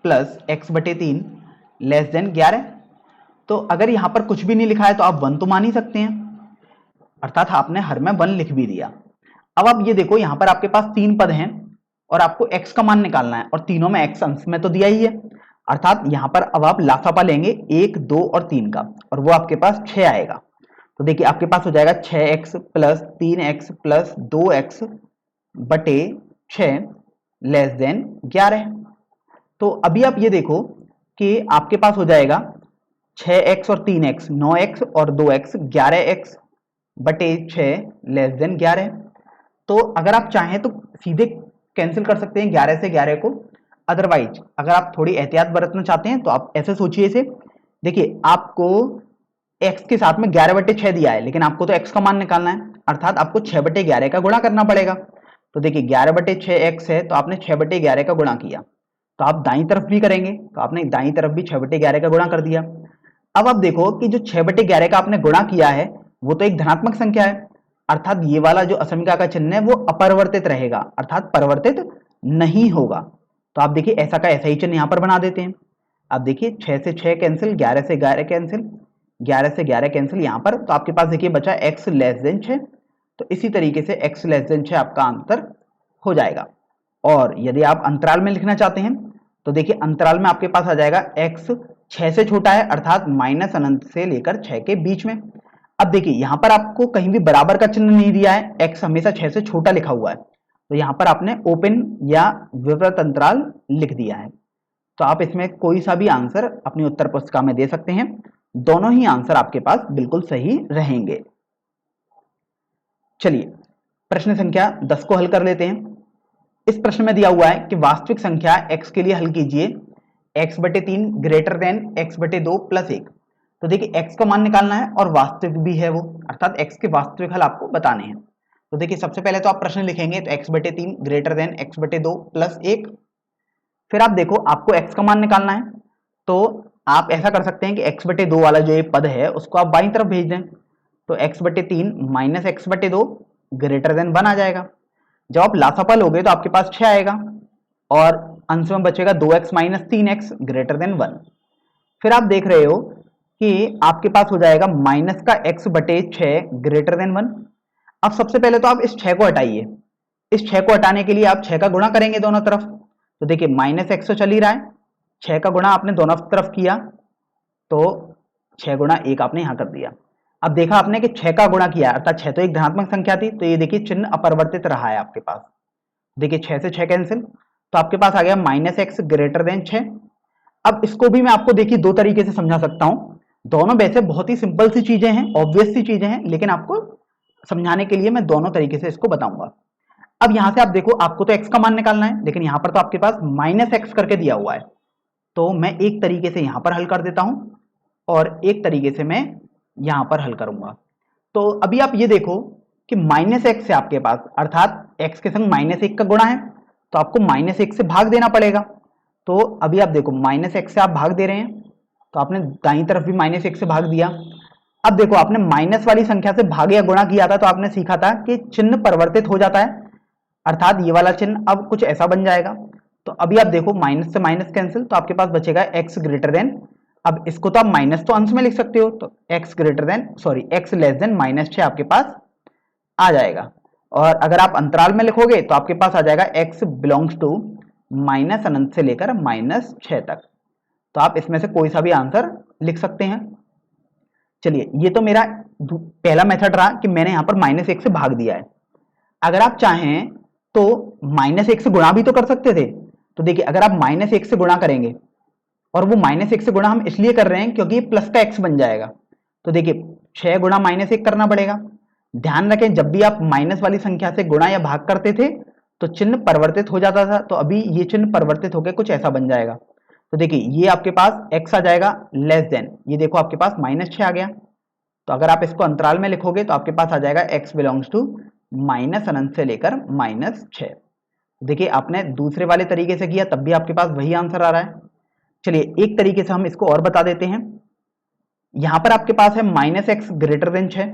प्लस एक्स बटे 3 लेस देन 11। तो अगर यहां पर कुछ भी नहीं लिखा है तो आप 1 तो मान ही सकते हैं, अर्थात आपने हर में 1 लिख भी दिया। अब आप ये देखो, यहां पर आपके पास 3 पद हैं और आपको x का मान निकालना है, और तीनों में x अंश में तो दिया ही है, अर्थात यहां पर अब आप लासापा लेंगे 1, 2 और 3 का, और वो आपके पास 6 आएगा। तो देखिए आपके पास हो जाएगा 6x plus 3x plus 2x बटे 6 लेस देन 11। तो अभी आप ये देखो कि आपके पास हो जाएगा 6x और 3x 9x और 2x 11x बटे 6 लेस देन 11। तो अगर आप चाहें तो सीधे कैंसिल कर सकते हैं 11 से 11 को, अदरवाइज अगर आप थोड़ी एहतियात बरतना चाहते हैं तो आप ऐसे सोचिए इसे। देखिए आपको x के साथ में 11 बटे 6 दिया है, लेकिन आपको तो x का मान निकालना है, अर्थात आपको 6 बटे 11 का गुणा करना पड़ेगा। तो देखिए 11 बटे 6 x है, तो आपने 6 बटे 11 का गुणा किया, तो आप दाईं तरफ भी करेंगे तो आपने दाईं तरफ भी 6 बटे 11 का गुणा कर दिया। अब आप देखो कि जो 6 बटे 11 का आपने गुणा किया है वो तो एक धनात्मक संख्या है, अर्थात ये वाला जो असमिका का चिन्ह है वो अपरिवर्तित रहेगा, अर्थात परिवर्तित नहीं होगा। तो आप देखिए ऐसा का ऐसा ही चिन्ह यहां पर बना देते हैं। आप देखिए 6 से 6 कैंसिल, 11 से 11 कैंसिल, 11 से 11 कैंसिल यहां पर, तो आपके पास देखिए बचा x लेस देन 6। तो इसी तरीके से x लेस देन 6 आपका आंसर हो जाएगा। और यदि आप अंतराल में लिखना चाहते हैं तो देखिए अंतराल में आपके पास आ जाएगा x 6 से छोटा है, अर्थात माइनस अनंत से लेकर 6 के बीच में। अब देखिए यहां पर आपको कहीं भी बराबर का चिन्ह नहीं दिया है, x हमेशा 6 से छोटा लिखा हुआ है, तो यहां पर आपने ओपन या विवृत अंतराल लिख दिया है। तो आप इसमें कोई सा भी आंसर अपनी उत्तर पुस्तिका में दे सकते हैं, दोनों ही आंसर आपके पास बिल्कुल सही रहेंगे। चलिए प्रश्न संख्या 10 को हल कर लेते हैं। इस प्रश्न में दिया हुआ है कि वास्तविक संख्या x के लिए हल कीजिए, x बटे 3 ग्रेटर देन x बटे 2 प्लस 1। तो देखिए x का मान निकालना है और वास्तविक भी है वो, अर्थात x के वास्तविक हल आपको बताने हैं। तो देखिए सबसे पहले तो आप प्रश्न लिखेंगे तो x बटे 3 ग्रेटर देन x बटे 2 प्लस 1। फिर आप देखो आपको x का मान निकालना है, तो आप ऐसा कर सकते हैं कि x बटे 2 वाला जो ये पद है उसको आप बाईं तरफ भेज दें, तो x बटे 3 माइनस एक्स बटे 2 ग्रेटर देन 1 आ जाएगा। जब आप लासापा लोगे तो आपके पास 6 आएगा और अंश में बचेगा 2x minus 3x greater than 1। फिर आप देख रहे हो कि आपके पास हो जाएगा माइनस का x बटे 6 ग्रेटर देन 1। अब सबसे पहले तो आप इस 6 को हटाइए। इस 6 को हटाने के लिए आप 6 का गुणा करेंगे दोनों तरफ। तो देखिए माइनस एक्स तो चल ही रहा है, 6 का गुणा आपने दोनों तरफ किया तो 6 गुणा 1 आपने यहां कर दिया। अब देखा आपने कि 6 का गुणा किया अर्थात 6 तो एक धनात्मक संख्या थी, तो ये देखिए चिन्ह अपरिवर्तित रहा है आपके पास। देखिए 6 से 6 कैंसिल, तो आपके पास आ गया माइनस एक्स ग्रेटर देन 6। अब इसको भी मैं आपको देखिए दो तरीके से समझा सकता हूं। दोनों वैसे बहुत ही सिंपल सी चीजें हैं, ऑब्वियस सी चीजें हैं, लेकिन आपको समझाने के लिए मैं दोनों तरीके से इसको बताऊंगा। अब यहां से आप देखो, आपको तो x का मान निकालना है, लेकिन यहां पर तो आपके पास माइनस एक्स करके दिया हुआ है। तो मैं एक तरीके से यहां पर हल कर देता हूं और एक तरीके से मैं यहां पर हल करूंगा। तो अभी आप ये देखो कि माइनस एक्स है आपके पास, अर्थात x के संग माइनस 1 का गुणा है, तो आपको माइनस 1 से भाग देना पड़ेगा। तो अभी आप देखो माइनस एक्स से आप भाग दे रहे हैं, तो आपने दाईं तरफ भी माइनस 1 से भाग दिया। अब देखो आपने माइनस वाली संख्या से भाग या गुणा किया था, तो आपने सीखा था कि चिन्ह परिवर्तित हो जाता है, अर्थात ये वाला चिन्ह अब कुछ ऐसा बन जाएगा। तो अभी आप देखो माइनस से माइनस कैंसिल, तो आपके पास बचेगा x ग्रेटर देन, अब इसको तो आप माइनस तो अंश में लिख सकते हो, तो x greater then x less than minus 6 आपके पास आ जाएगा। और अगर आप अंतराल में लिखोगे तो आपके पास आ जाएगा x बिलोंग्स टू माइनस अनंत से लेकर माइनस 6 तक। तो आप इसमें से कोई सा भी आंसर लिख सकते हैं। चलिए ये तो मेरा पहला मेथड रहा कि मैंने यहां पर माइनस 1 से भाग दिया है। अगर आप चाहें तो माइनस 1 से गुणा भी तो कर सकते थे। तो देखिए अगर आप माइनस 1 से गुणा करेंगे, और वो माइनस 1 से गुणा हम इसलिए कर रहे हैं क्योंकि प्लस का x बन जाएगा, तो देखिए 6 गुणा माइनस 1 करना पड़ेगा। ध्यान रखें जब भी आप माइनस वाली संख्या से गुणा या भाग करते थे तो चिन्ह परिवर्तित हो जाता था, तो अभी ये चिन्ह परिवर्तित होकर कुछ ऐसा बन जाएगा। तो देखिए ये आपके पास x आ जाएगा लेस देन, ये देखो आपके पास माइनस 6 आ गया। तो अगर आप इसको अंतराल में लिखोगे तो आपके पास आ जाएगा x बिलोंग्स टू माइनस अनंत से लेकर माइनस 6। देखिए आपने दूसरे वाले तरीके से किया तब भी आपके पास वही आंसर आ रहा है। चलिए एक तरीके से हम इसको और बता देते हैं। यहां पर आपके पास है माइनस एक्स ग्रेटर देन 6।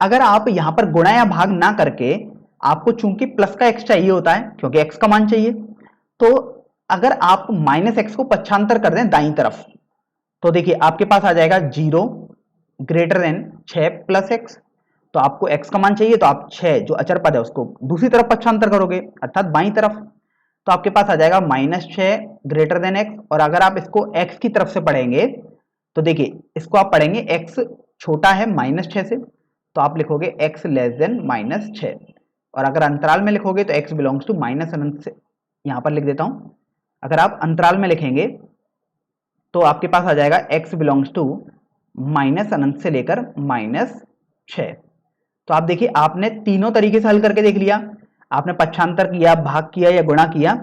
अगर आप यहां पर गुणा या भाग ना करके, आपको चूंकि प्लस का x चाहिए होता है क्योंकि x का मान चाहिए, तो अगर आप माइनस एक्स को पक्षांतर कर दें दाईं तरफ, तो देखिए आपके पास आ जाएगा 0 ग्रेटर देन 6 प्लस एक्स। तो आपको x का मान चाहिए, तो आप 6 जो अचर पद है उसको दूसरी तरफ पक्षांतर करोगे अर्थात बाईं तरफ, तो आपके पास आ जाएगा माइनस 6 ग्रेटर देन एक्स। और अगर आप इसको x की तरफ से पढ़ेंगे तो देखिए इसको आप पढ़ेंगे x छोटा है माइनस 6 से, तो आप लिखोगे x लेस देन माइनस 6। और अगर अंतराल में लिखोगे तो x बिलोंग्स टू माइनस अनंत से, यहां पर लिख देता हूं, अगर आप अंतराल में लिखेंगे तो आपके पास आ जाएगा x बिलोंग्स टू माइनस अनंत से लेकर माइनस 6। तो आप देखिए आपने तीनों तरीके से हल करके देख लिया, आपने पक्षांतर किया, भाग किया या गुणा किया,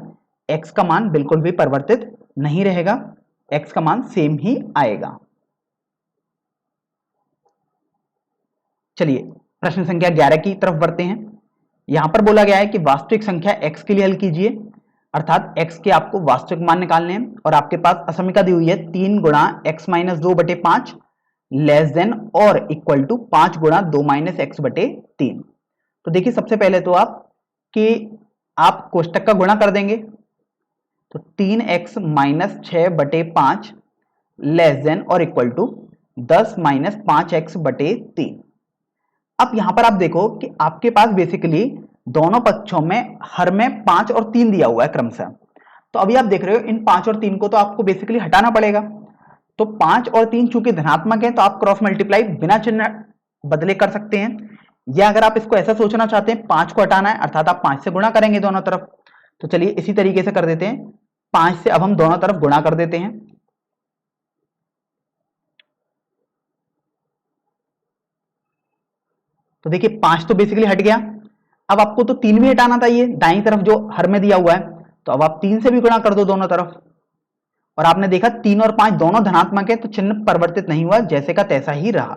x का मान बिल्कुल भी परिवर्तित नहीं रहेगा, x का मान सेम ही आएगा। चलिए प्रश्न संख्या 11 की तरफ बढ़ते हैं। यहां पर बोला गया है कि वास्तविक संख्या x के लिए हल कीजिए, अर्थात x के आपको वास्तविक मान निकालने हैं, और आपके पास असमीका दी हुई है 3 गुणा x माइनस 2 बटे 5 लेस देन और इक्वल टू 5 गुणा 2 माइनस एक्स बटे 3। तो देखिए सबसे पहले तो आप कोष्टक का गुणा कर देंगे, तो 3x माइनस 6 बटे 5 लेस देन और इक्वल टू 10 माइनस 5x बटे 3। अब यहां पर आप देखो कि आपके पास बेसिकली दोनों पक्षों में हर में 5 और 3 दिया हुआ है क्रमशः। तो अभी आप देख रहे हो इन 5 और 3 को तो आपको बेसिकली हटाना पड़ेगा। तो 5 और 3 चूंकि धनात्मक है तो आप क्रॉस मल्टीप्लाई बिना चिन्ह बदले कर सकते हैं, या अगर आप इसको ऐसा सोचना चाहते हैं 5 को हटाना है अर्थात आप 5 से गुणा करेंगे दोनों तरफ, तो चलिए इसी तरीके से कर देते हैं। 5 से अब हम दोनों तरफ गुणा कर देते हैं, तो देखिए 5 तो बेसिकली हट गया। अब आपको तो 3 भी हटाना था, ये दाईं तरफ जो हर में दिया हुआ है, तो अब आप 3 से भी गुणा कर दो दोनों तरफ, और आपने देखा 3 और 5 दोनों धनात्मक है तो चिन्ह परिवर्तित नहीं हुआ, जैसे का तैसा ही रहा।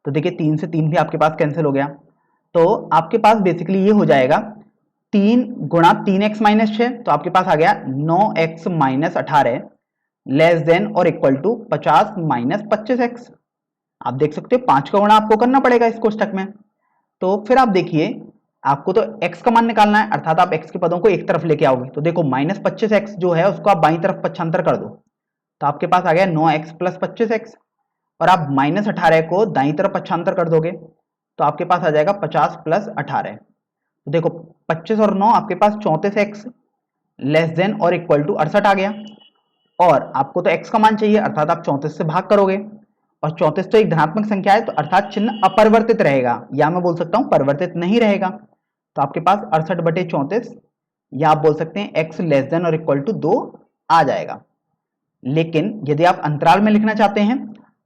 तो देखिए 3 से 3 भी आपके पास कैंसिल हो गया, तो आपके पास बेसिकली ये हो जाएगा 3 गुणा 3x माइनस 6, तो आपके पास आ गया 9x माइनस 18 लेस देन और इक्वल टू 50 माइनस 25x। आप देख सकते हो 5 का गुणा आपको करना पड़ेगा इस कोष्टक में। तो फिर आप देखिए आपको तो x का मान निकालना है, अर्थात आप x के पदों को एक तरफ लेके आओगे, तो देखो माइनस 25x जो है उसको आप बाईं तरफ पक्षांतर कर दो, तो आपके पास आ गया 9x प्लस 25x। और आप -18 को दाईं तरफ पक्षांतर कर दोगे तो आपके पास आ जाएगा 50 + 18। तो देखो 25 और 9 आपके पास 34x लेस देन और इक्वल टू 68 आ गया। और आपको तो x का मान चाहिए, अर्थात आप 34 से भाग करोगे, और 34 तो एक धनात्मक संख्या है, तो अर्थात चिन्ह अपरिवर्तित रहेगा, या मैं बोल सकता हूं परिवर्तित नहीं रहेगा। तो आपके पास 68/34, या आप बोल सकते हैं x लेस देन और इक्वल टू 2 आ जाएगा। लेकिन यदि आप अंतराल में लिखना चाहते हैं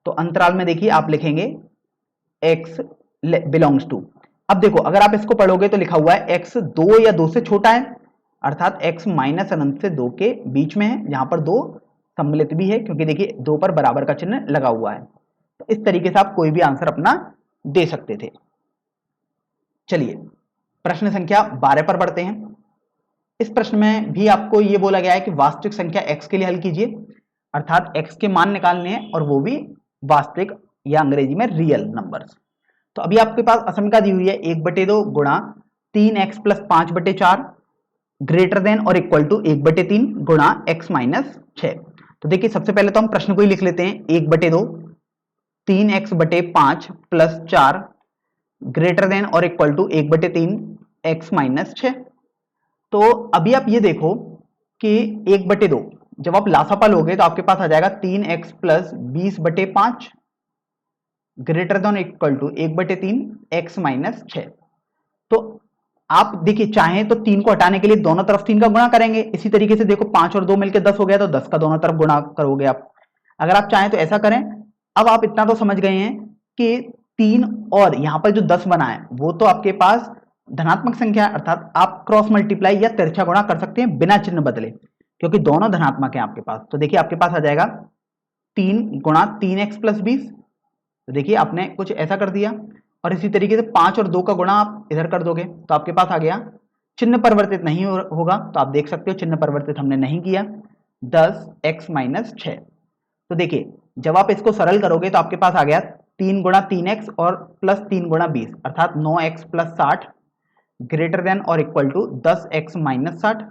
तो अंतराल में देखिए आप लिखेंगे x बिलोंग्स टू। अब देखो अगर आप इसको पढ़ोगे तो लिखा हुआ है x 2 या 2 से छोटा है, अर्थात x -अनंत से 2 के बीच में है, यहां पर 2 सम्मिलित भी है क्योंकि देखिए 2 पर बराबर का चिन्ह लगा हुआ है। तो इस तरीके से आप कोई भी आंसर अपना दे सकते थे। चलिए प्रश्न संख्या 12 पर बढ़ते हैं। इस प्रश्न में भी आपको यह बोला गया है कि वास्तविक संख्या x के लिए हल कीजिए, अर्थात x के मान निकालने हैं और वो भी वास्तविक या अंग्रेजी में रियल नंबर्स। तो अभी आपके पास असमीका दी हुई है 1/2 गुणा 3x + 5/4 ग्रेटर देन और इक्वल टू 1/3 गुणा x - 6। तो देखिए सबसे पहले तो हम प्रश्न को ही लिख लेते हैं, 1/2 3x/5 + 4 ग्रेटर देन और इक्वल टू 1/3 x - 6। तो अभी आप ये देखो कि 1/2 जब आप लासापा लोगे तो आपके पास आ जाएगा 3x + 20/5 greater than equal to 1/3 x - 6। तो आप देखिए चाहें तो 3 को हटाने के लिए दोनों तरफ 3 का गुणा करेंगे। इसी तरीके से देखो 5 और 2 मिलकर 10 हो गया, तो 10 का दोनों तरफ गुणा करोगे आप। अगर आप चाहें तो ऐसा करें। अब आप इतना तो समझ गए हैं कि 3 और यहां पर जो 10 बना है वो तो आपके पास धनात्मक संख्या है, अर्थात आप क्रॉस मल्टीप्लाई या तिरछा गुणा कर सकते हैं बिना चिन्ह बदले, क्योंकि दोनों धनात्मक है आपके पास। तो देखिए आपके पास आ जाएगा 3 गुणा 3x + 20। तो देखिए आपने कुछ ऐसा कर दिया, और इसी तरीके से 5 और 2 का गुणा आप इधर कर दोगे तो आपके पास आ गया, चिन्ह परिवर्तित नहीं होगा तो आप देख सकते हो चिन्ह परिवर्तित हमने नहीं किया, 10x - 6। तो देखिए जब आप इसको सरल करोगे तो आपके पास आ गया 3 गुणा 3x और प्लस 3 गुणा 20 अर्थात 9x + 60 ग्रेटर देन और इक्वल टू 10x - 60।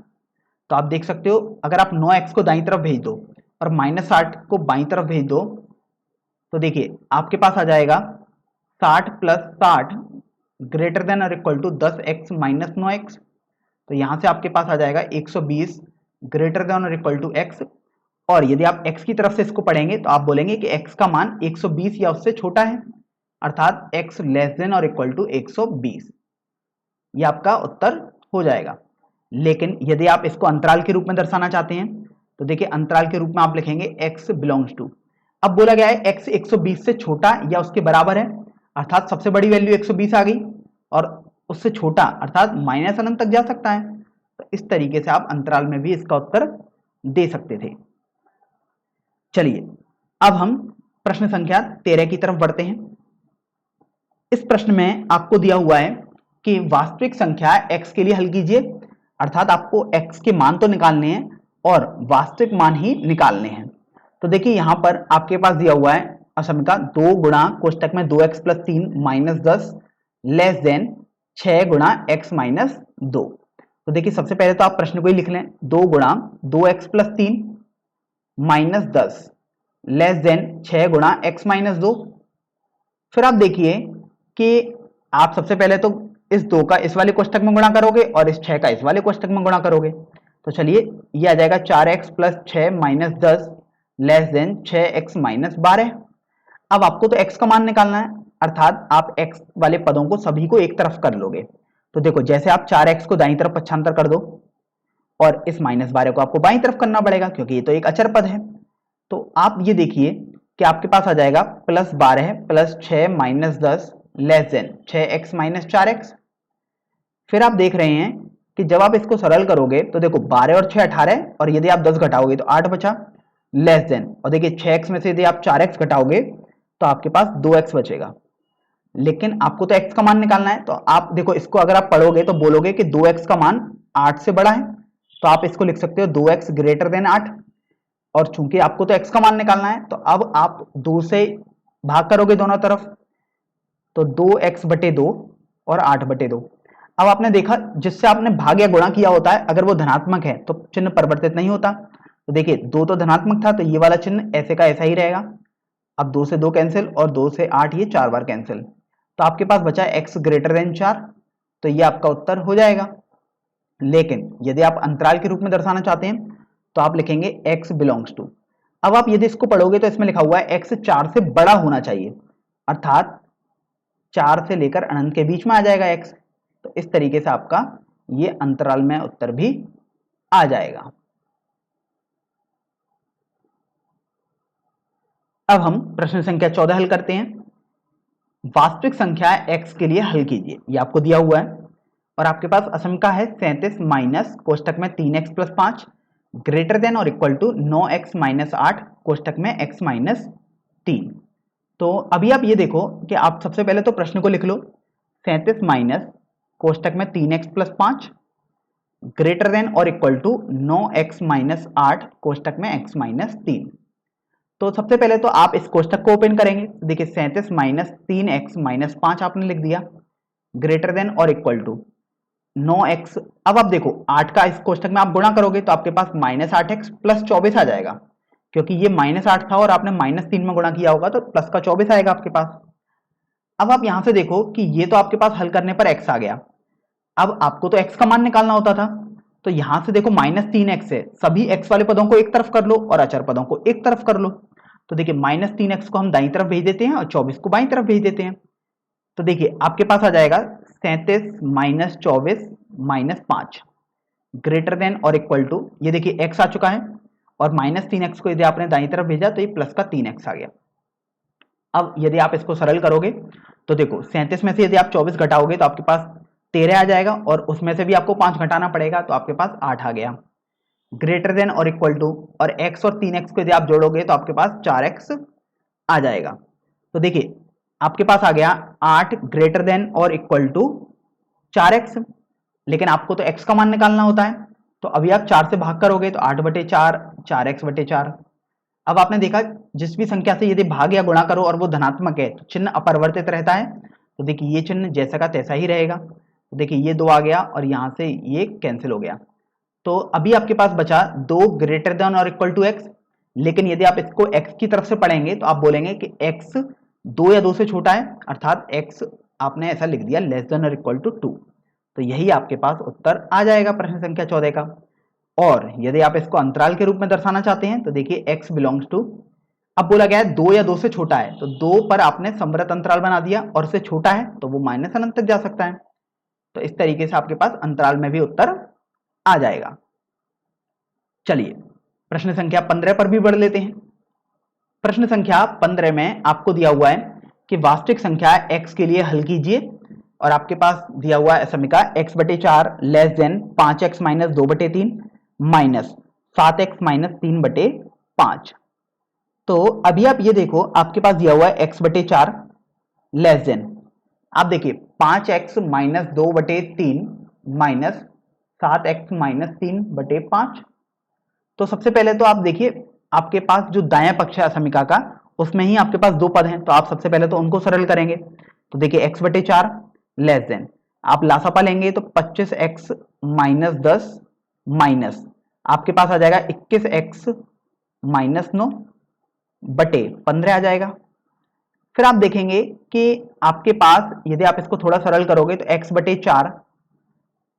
तो आप देख सकते हो अगर आप 9x को दाईं तरफ भेज दो और -60 को बाईं तरफ भेज दो तो देखिए आपके पास आ जाएगा 60 + 60 ग्रेटर देन और इक्वल टू 10x - 9x। तो यहां से आपके पास आ जाएगा 120 ग्रेटर देन और इक्वल टू x। और यदि आप x की तरफ से इसको पढ़ेंगे तो आप बोलेंगे कि x का मान 120 या उससे छोटा है, अर्थात x लेस देन और इक्वल टू 120। ये आपका उत्तर हो जाएगा। लेकिन यदि आप इसको अंतराल के रूप में दर्शाना चाहते हैं तो देखिए अंतराल के रूप में आप लिखेंगे x बिलोंग्स टू। अब बोला गया है x 120 से छोटा या उसके बराबर है, अर्थात सबसे बड़ी वैल्यू 120 आ गई और उससे छोटा अर्थात -अनंत तक जा सकता है। तो इस तरीके से आप अंतराल में भी इसका उत्तर दे सकते थे। चलिए अब हम प्रश्न संख्या 13 की तरफ बढ़ते हैं। इस प्रश्न में आपको दिया हुआ है कि वास्तविक संख्या x के लिए हल कीजिए, अर्थात आपको x के मान तो निकालने हैं और वास्तविक मान ही निकालने हैं। तो देखिए यहां पर आपके पास दिया हुआ है असमीका 2 गुणा कोष्टक में 2x + 3 - 10 लेस देन 6 गुणा x - 2। तो देखिए सबसे पहले तो आप प्रश्न को ही लिख लें, 2 गुणा 2x + 3 - 10 लेस देन 6 गुणा x - 2। फिर आप देखिए कि आप सबसे पहले तो इस 2 का इस वाले कोष्टक में गुणा करोगे और इस 6 का इस वाले कोष्टक में गुणा करोगे। तो चलिए ये आ जाएगा 4x + 6 - 10 लेस देन 6x - 12। अब आपको तो x का मान निकालना है, अर्थात आप x वाले पदों को सभी को एक तरफ कर लोगे। तो देखो जैसे आप 4x को दाईं तरफ पक्षांतर कर दो और इस -12 को आपको बाईं तरफ करना पड़ेगा क्योंकि ये तो एक अचर पद है। तो आप ये देखिए कि आपके पास आ जाएगा +12 + 6 - 10 लेस देन 6x - 4x। फिर आप देख रहे हैं कि जब आप इसको सरल करोगे तो देखो 12 और 6 18 और यदि आप 10 घटाओगे तो 8 बचा लेस देन, और देखिए 6x में से यदि आप 4x घटाओगे तो आपके पास 2x बचेगा। लेकिन आपको तो x का मान निकालना है, तो आप देखो इसको अगर आप पढ़ोगे तो बोलोगे कि 2x का मान 8 से बड़ा है, तो आप इसको लिख सकते हो 2x ग्रेटर देन 8। और चूंकि आपको तो x का मान निकालना है तो अब आप 2 से भाग करोगे दोनों तरफ, तो 2x/2 और 8/2। अब आपने देखा जिससे आपने भाग या गुणा किया होता है अगर वो धनात्मक है तो चिन्ह परिवर्तित नहीं होता। तो देखिए 2 तो धनात्मक था तो ये वाला चिन्ह ऐसे का ऐसा ही रहेगा, अब 2 से 2 कैंसिल और 2 से 8 ये 4 बार कैंसिल, तो आपके पास बचा x ग्रेटर देन 4, तो ये आपका उत्तर हो जाएगा। लेकिन यदि आप अंतराल के रूप में दर्शाना चाहते हैं तो आप लिखेंगे x बिलोंग्स टू। अब आप यदि इसको पढ़ोगे तो इसमें लिखा हुआ है x 4 से बड़ा होना चाहिए, अर्थात 4 से लेकर अनंत के बीच में आ जाएगा x। तो इस तरीके से आपका ये अंतराल में उत्तर भी आ जाएगा। अब हम प्रश्न संख्या 14 हल करते हैं। वास्तविक संख्या x के लिए हल कीजिए, ये आपको दिया हुआ है और आपके पास असमीका है 37 माइनस कोष्टक में 3x प्लस 5 ग्रेटर देन और इक्वल टू 9x माइनस 8 कोष्टक में x माइनस 3। तो अभी आप ये देखो कि आप सबसे पहले तो प्रश्न को लिख लो, 37 माइनस कोष्टक में 3x प्लस 5 ग्रेटर देन और इक्वल टू 9x माइनस 8 कोष्टक में x माइनस 3। तो सबसे पहले तो आप इस कोष्टक को ओपन करेंगे, देखिए 37 माइनस 3x माइनस 5 आपने लिख दिया ग्रेटर देन और इक्वल टू 9x। अब आप देखो 8 का इस कोष्टक में आप गुणा करोगे तो आपके पास माइनस 8x प्लस 24 आ जाएगा, क्योंकि ये माइनस 8 था और आपने माइनस 3 में गुणा किया होगा तो प्लस का 24 आएगा आपके पास। अब आप यहां से देखो कि ये तो आपके पास हल करने पर x आ गया, अब आपको तो x का मान निकालना होता था, तो यहां से देखो माइनस 3x है, सभी x वाले पदों को एक तरफ कर लो और अचर पदों को एक तरफ कर लो। तो देखिए माइनस 3x को हम दाईं तरफ भेज देते हैं और 24 को बाईं तरफ भेज देते हैं। तो देखिए आपके पास आ जाएगा 37 माइनस 24 माइनस 5 ग्रेटर देन और इक्वल टू, ये देखिए x आ चुका है और माइनस 3x को यदि आपने दाईं तरफ भेजा तो ये प्लस का 3x आ गया। अब यदि आप इसको सरल करोगे तो देखो 37 में से यदि आप 24 घटाओगे तो आपके पास 13 आ जाएगा और उसमें से भी आपको 5 घटाना पड़ेगा तो आपके पास 8 आ गया ग्रेटर देन और इक्वल टू, और x और 3x को यदि आप जोड़ोगे तो आपके पास 4x आ जाएगा। तो देखिए आपके पास आ गया 8 ग्रेटर देन और इक्वल टू 4x, लेकिन आपको तो x का मान निकालना होता है, तो अभी आप 4 से भाग करोगे तो 8/4 4x/4। अब आपने देखा जिस भी संख्या से यदि भाग या गुणा करो और वो धनात्मक है तो चिन्ह अपरिवर्तित रहता है, तो देखिए ये चिन्ह जैसा का तैसा ही रहेगा। तो देखिए ये 2 आ गया और यहां से ये कैंसिल हो गया, तो अभी आपके पास बचा 2 ग्रेटर देन और इक्वल टू x। लेकिन यदि आप इसको x की तरफ से पढ़ेंगे तो आप बोलेंगे कि x 2 या 2 से छोटा है, अर्थात x आपने ऐसा लिख दिया लेस देन और इक्वल टू 2। तो यही आपके पास उत्तर आ जाएगा प्रश्न संख्या 14 का। और यदि आप इसको अंतराल के रूप में दर्शाना चाहते हैं तो देखिए x बिलोंग्स टू, अब बोला गया है 2 या 2 से छोटा है, तो 2 पर आपने समवर्त अंतराल बना दिया और उससे छोटा है तो वो माइनस अनंत तक जा सकता है। तो इस तरीके से आपके पास अंतराल में भी उत्तर आ जाएगा। चलिए प्रश्न संख्या 15 पर भी बढ़ लेते हैं। प्रश्न संख्या 15 में आपको दिया हुआ है कि वास्तविक संख्या x के लिए हल कीजिए और आपके पास दिया हुआ है समीका x/4 less than 5x minus 2/3 minus 7x minus 3/5। तो अभी आप ये देखो आपके पास दिया हुआ है x/4 लेस देन, आप देखिए 5x minus 2/3 minus 7x minus 3/5। तो सबसे पहले तो आप देखिए आपके पास जो दायां पक्ष है समीका का उसमें ही आपके पास 2 पद हैं, तो आप सबसे पहले तो उनको सरल करेंगे। तो देखिए x/4 लेस देन, आप लासापा लेंगे तो 25x माइनस 10 माइनस आपके पास आ जाएगा 21x माइनस 9/15 आ जाएगा। फिर आप देखेंगे कि आपके पास यदि आप इसको थोड़ा सरल करोगे तो x/4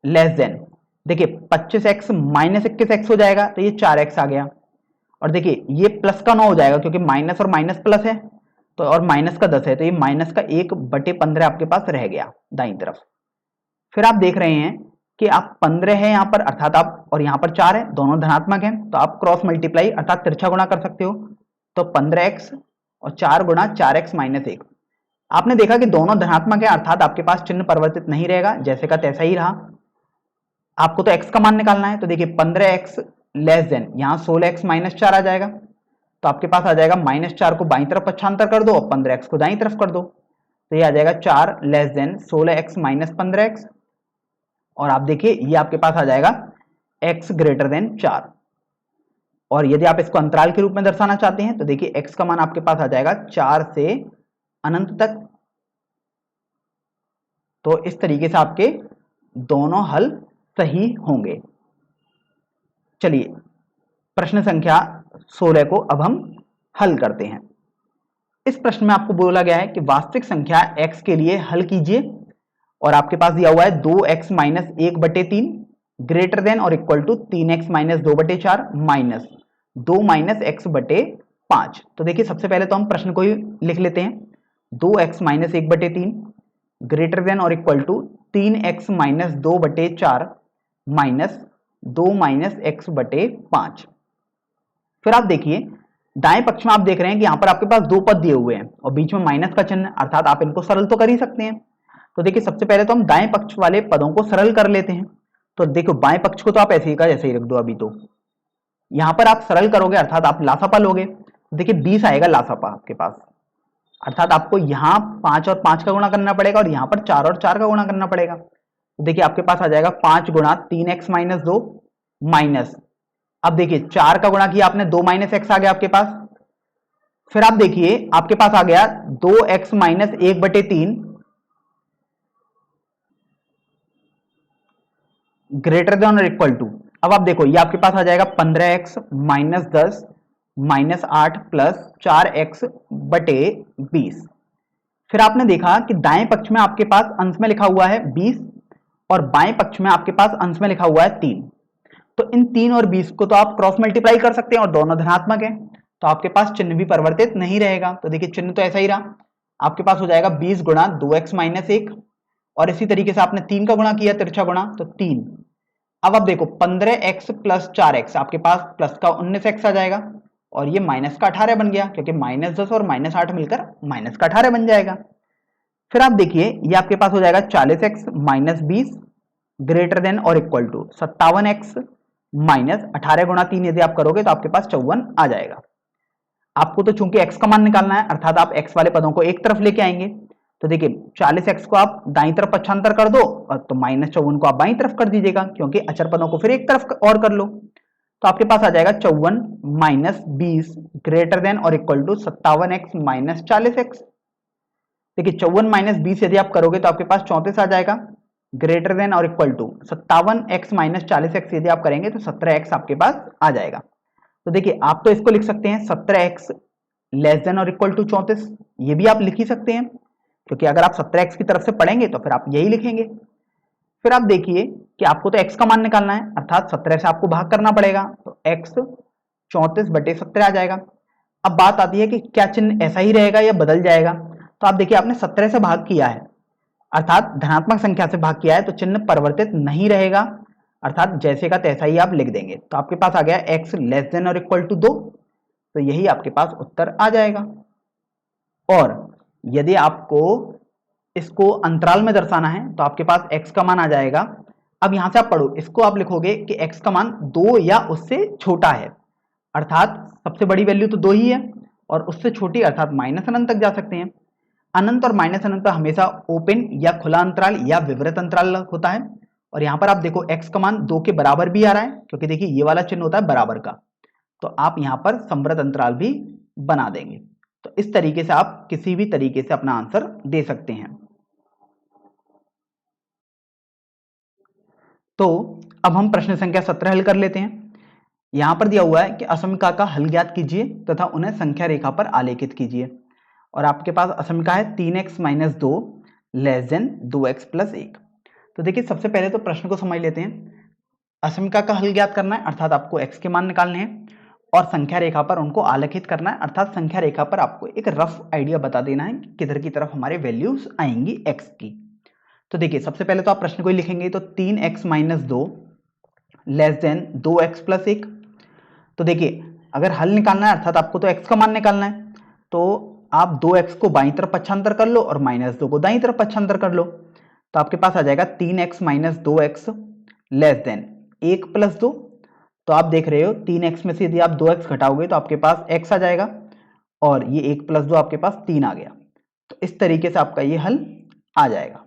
लेस देन, देखिए 25x माइनस 21x हो जाएगा तो ये 4x आ गया, और देखिए ये प्लस का 9 हो जाएगा क्योंकि माइनस और माइनस प्लस है, तो और माइनस का 10 है तो ये माइनस का 1/15 आपके पास रह गया दाईं तरफ। फिर आप देख रहे हैं कि आप 15 है यहाँ पर, अर्थात आप, और यहाँ पर 4 है, दोनों धनात्मक हैं तो आप क्रॉस मल्टीप्लाई अर्थात तिरछा गुणा कर सकते हो। तो 15x और 4 गुणा 4x माइनस 1, आपने देखा कि दोनों धनात्मक है अर्थात आपके पास चिन्ह परिवर्तित नहीं रहेगा, जैसे का तैसा ही रहा। आपको तो x का मान निकालना है, तो देखिए 15x लेस देन, यहाँ 16x माइनस 4 आ जाएगा, तो आपके पास आ जाएगा -4 को बाईं तरफ पक्षांतर कर दो और 15x को दाईं तरफ कर दो, तो ये आ जाएगा 4 less than 16x minus 15x, और आप देखिए ये आपके पास आ जाएगा x ग्रेटर देन 4। और यदि आप इसको अंतराल के रूप में दर्शाना चाहते हैं तो देखिए x का मान आपके पास आ जाएगा 4 से अनंत तक। तो इस तरीके से आपके दोनों हल सही होंगे। चलिए प्रश्न संख्या 16 को अब हम हल करते हैं। इस प्रश्न में आपको बोला गया है कि वास्तविक संख्या x के लिए हल कीजिए और आपके पास दिया हुआ है 2x माइनस 1/3 ग्रेटर देन और equal to 3x minus 2/4 minus 2 minus x/5। तो देखिए सबसे पहले तो हम प्रश्न को ही लिख लेते हैं। 2x माइनस 1/3 ग्रेटर देन और equal to 3x minus 2/4 minus 2 minus x/5। फिर आप देखिए दाएं पक्ष में आप देख रहे हैं कि यहां पर आपके पास दो पद दिए हुए हैं और बीच में माइनस का चिन्ह, अर्थात आप इनको सरल तो कर ही सकते हैं। तो देखिए सबसे पहले तो हम दाएं पक्ष वाले पदों को सरल कर लेते हैं। तो देखो बाएं पक्ष को तो आप ऐसे ही का जैसे ही रख दो। अभी तो यहां पर आप सरल करोगे अर्थात आप लासापा लोगे। देखिए 20 आएगा लासापा आपके पास, अर्थात आपको यहाँ 5 और 5 का गुणा करना पड़ेगा और यहाँ पर 4 और 4 का गुणा करना पड़ेगा। तो देखिए आपके पास आ जाएगा 5 गुणा 3x माइनस 2 माइनस, अब देखिए 4 का गुणा किया आपने 2 माइनस एक्स आ गया आपके पास। फिर आप देखिए आपके पास आ गया 2x माइनस 1/3 ग्रेटर देन और इक्वल टू, अब आप देखो ये आपके पास आ जाएगा 15x minus 10 minus 8 plus 4x/20। फिर आपने देखा कि दाएं पक्ष में आपके पास अंश में लिखा हुआ है 20 और बाएं पक्ष में आपके पास अंश में लिखा हुआ है 3। तो इन 3 और 20 को तो आप क्रॉस मल्टीप्लाई कर सकते हैं और दोनों धनात्मक है, तो आपके पास चिन्ह भी परिवर्तित नहीं रहेगा। तो देखिए चिन्ह तो ऐसा ही रहा, आपके पास हो जाएगा 20 गुणा 2x माइनस 1 और इसी तरीके से आपने 3 का गुणा किया तिरछा गुणा तो 3। अब आप देखो 15x प्लस 4x, आपके पास प्लस का 19x आ जाएगा और ये माइनस का 18 बन गया, क्योंकि माइनस 10 और माइनस 8 मिलकर माइनस का 18 बन जाएगा। फिर आप देखिए ये आपके पास हो जाएगा 40x माइनस 20 ग्रेटर देन और इक्वल टू 57x माइनस 18 गुणा 3 यदि आप करोगे तो आपके पास 54 आ जाएगा। आपको तो चूंकि x का मान निकालना है अर्थात आप x वाले पदों को एक तरफ लेके आएंगे। तो देखिए 40x को आप दाईं तरफ पक्षांतर कर दो और तो माइनस 54 को आप बाईं तरफ कर दीजिएगा, क्योंकि अचर पदों को फिर एक तरफ और कर लो। तो आपके पास आ जाएगा 54 माइनस 20 ग्रेटर देन और equal to 57x minus 40x। देखिए 54 माइनस 20 यदि आप करोगे तो आपके पास 34 आ जाएगा ग्रेटर देन और equal to 57x minus 40x यदि आप करेंगे तो 17x आपके पास आ जाएगा। तो देखिए आप तो इसको लिख सकते हैं 17x लेस देन और इक्वल टू 34, ये भी आप लिख ही सकते हैं, क्योंकि अगर आप 17x की तरफ से पढ़ेंगे तो फिर आप यही लिखेंगे। फिर आप देखिए कि आपको तो x का मान निकालना है अर्थात 17 से आपको भाग करना पड़ेगा, तो x 34/17 आ जाएगा। अब बात आती है कि क्या चिन्ह ऐसा ही रहेगा या बदल जाएगा। तो आप देखिए आपने 17 से भाग किया है अर्थात धनात्मक संख्या से भाग किया है, तो चिन्ह परिवर्तित नहीं रहेगा अर्थात जैसे का तैसा ही आप लिख देंगे। तो आपके पास आ गया x लेस देन और इक्वल टू 2, तो यही आपके पास उत्तर आ जाएगा। और यदि आपको इसको अंतराल में दर्शाना है तो आपके पास x का मान आ जाएगा। अब यहां से आप पढ़ो, इसको आप लिखोगे कि x का मान 2 या उससे छोटा है, अर्थात सबसे बड़ी वैल्यू तो 2 ही है और उससे छोटी अर्थात माइनस अनंत तक जा सकते हैं। अनंत और माइनस अनंत पर हमेशा ओपन या खुला अंतराल या विवृत अंतराल होता है। और यहां पर आप देखो x का मान 2 के बराबर भी आ रहा है, क्योंकि देखिए ये वाला चिन्ह होता है बराबर का, तो आप यहां पर समवृत अंतराल भी बना देंगे। तो इस तरीके से आप किसी भी तरीके से अपना आंसर दे सकते हैं। तो अब हम प्रश्न संख्या 17 हल कर लेते हैं। यहां पर दिया हुआ है कि असमीका का हल ज्ञात कीजिए तथा उन्हें संख्या रेखा पर आलेखित कीजिए। और आपके पास असमीका है 3x minus 2 less than 2x plus 1। तो देखिए सबसे पहले तो प्रश्न को समझ लेते हैं। असमीका का हल ज्ञात करना है अर्थात आपको x के मान निकालने हैं और संख्या रेखा पर उनको आलेखित करना है अर्थात संख्या रेखा पर आपको एक रफ आइडिया बता देना है कि किधर की तरफ हमारे वैल्यूज आएंगी x की। तो देखिए सबसे पहले तो आप प्रश्न को ही लिखेंगे, तो 3x minus 2 less than 2x plus 1। तो देखिए अगर हल निकालना है अर्थात आपको तो x का मान निकालना है, तो आप 2x को बाईं तरफ पक्षांतर कर लो और माइनस 2 को दाईं तरफ पक्षांतर कर लो। तो आपके पास आ जाएगा 3x minus 2x less than 1 plus 2। तो आप देख रहे हो 3x में से यदि आप 2x घटाओगे तो आपके पास x आ जाएगा और ये 1 प्लस 2 आपके पास 3 आ गया। तो इस तरीके से आपका ये हल आ जाएगा।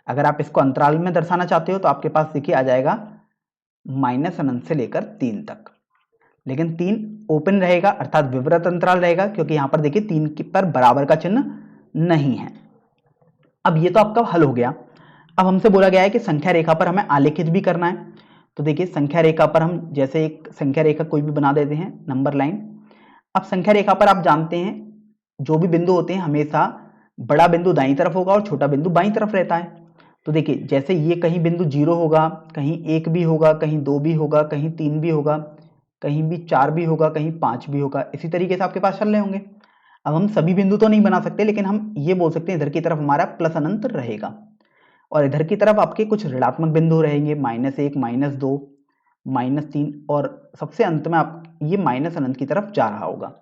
अगर आप इसको अंतराल में दर्शाना चाहते हो तो आपके पास देखिए आ जाएगा माइनस अनंत से लेकर 3 तक, लेकिन 3 ओपन रहेगा अर्थात विवृत अंतराल रहेगा, क्योंकि यहां पर देखिए 3 पर बराबर का चिन्ह नहीं है। अब ये तो आपका हल हो गया। अब हमसे बोला गया है कि संख्या रेखा पर हमें आलेखित भी करना है। तो देखिए संख्या रेखा पर हम जैसे एक संख्या रेखा कोई भी बना देते हैं नंबर लाइन। अब संख्या रेखा पर आप जानते हैं जो भी बिंदु होते हैं हमेशा बड़ा बिंदु दाईं तरफ होगा और छोटा बिंदु बाईं तरफ रहता है। तो देखिए जैसे ये कहीं बिंदु 0 होगा, कहीं 1 भी होगा, कहीं 2 भी होगा, कहीं 3 भी होगा, कहीं भी 4 भी होगा, कहीं 5 भी होगा, इसी तरीके से आपके पास चल रहे होंगे। अब हम सभी बिंदु तो नहीं बना सकते, लेकिन हम ये बोल सकते हैं इधर की तरफ हमारा प्लस अनंत रहेगा और इधर की तरफ आपके कुछ ऋणात्मक बिंदु रहेंगे, -1, -2, -3 और सबसे अंत में आप ये माइनस अनंत की तरफ जा रहा होगा।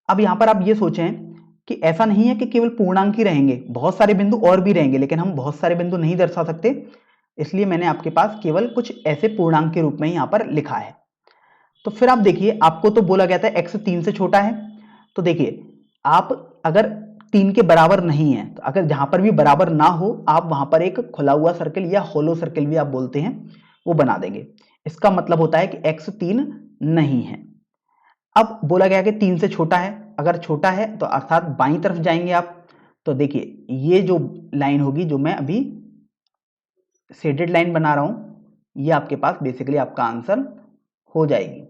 अब यहाँ पर आप ये सोचें कि ऐसा नहीं है कि केवल पूर्णांक ही रहेंगे, बहुत सारे बिंदु और भी रहेंगे, लेकिन हम बहुत सारे बिंदु नहीं दर्शा सकते, इसलिए मैंने आपके पास केवल कुछ ऐसे पूर्णांक के रूप में यहाँ पर लिखा है। तो फिर आप देखिए, आपको तो बोला गया था x 3 से छोटा है, तो देखिए आप अगर 3 के बराबर नहीं है, तो अगर जहां पर भी बराबर ना हो आप वहां पर एक खुला हुआ सर्कल या होलो सर्कल भी आप बोलते हैं वो बना देंगे। इसका मतलब होता है कि x 3 नहीं है। अब बोला गया कि 3 से छोटा है, अगर छोटा है तो अर्थात बाईं तरफ जाएंगे आप, तो देखिए ये जो लाइन होगी जो मैं अभी शेडेड लाइन बना रहा हूं, ये आपके पास बेसिकली आपका आंसर हो जाएगी।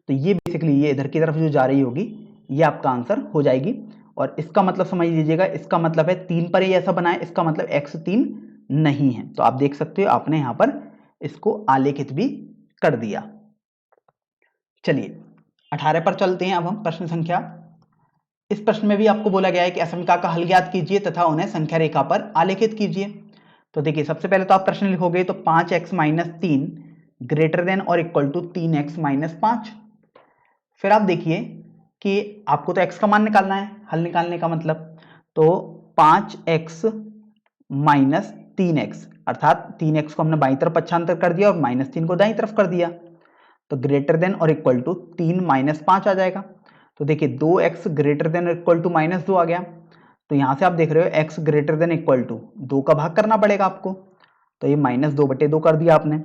तो ये बेसिकली ये इधर की तरफ जो जा रही होगी ये आपका आंसर हो जाएगी। और इसका मतलब समझ लीजिएगा, इसका मतलब है 3 पर ही ऐसा बना है, इसका मतलब x 3 नहीं है। तो आप देख सकते हो आपने यहाँ पर इसको आलेखित भी कर दिया। चलिए 18 पर चलते हैं अब हम प्रश्न संख्या। इस प्रश्न में भी आपको बोला गया है कि असमीका का हल ज्ञात कीजिए तथा उन्हें संख्या रेखा पर आलेखित कीजिए। तो देखिए सबसे पहले तो आप प्रश्न लिखोगे तो 5x - 3 ग्रेटर देन और इक्वल टू 3x - 5। फिर आप देखिए कि आपको तो x का मान निकालना है, हल निकालने का मतलब, तो 5x - 3x अर्थात 3x को हमने बाईं तरफ पक्षांतर कर दिया और -3 को दाईं तरफ कर दिया, तो ग्रेटर देन और इक्वल टू 3 - 5 आ जाएगा। तो देखिए 2x ग्रेटर देन और इक्वल टू -2 आ गया। तो यहां से आप देख रहे हो x greater than equal to 2 का भाग करना पड़ेगा आपको, तो ये -2/2 कर दिया आपने।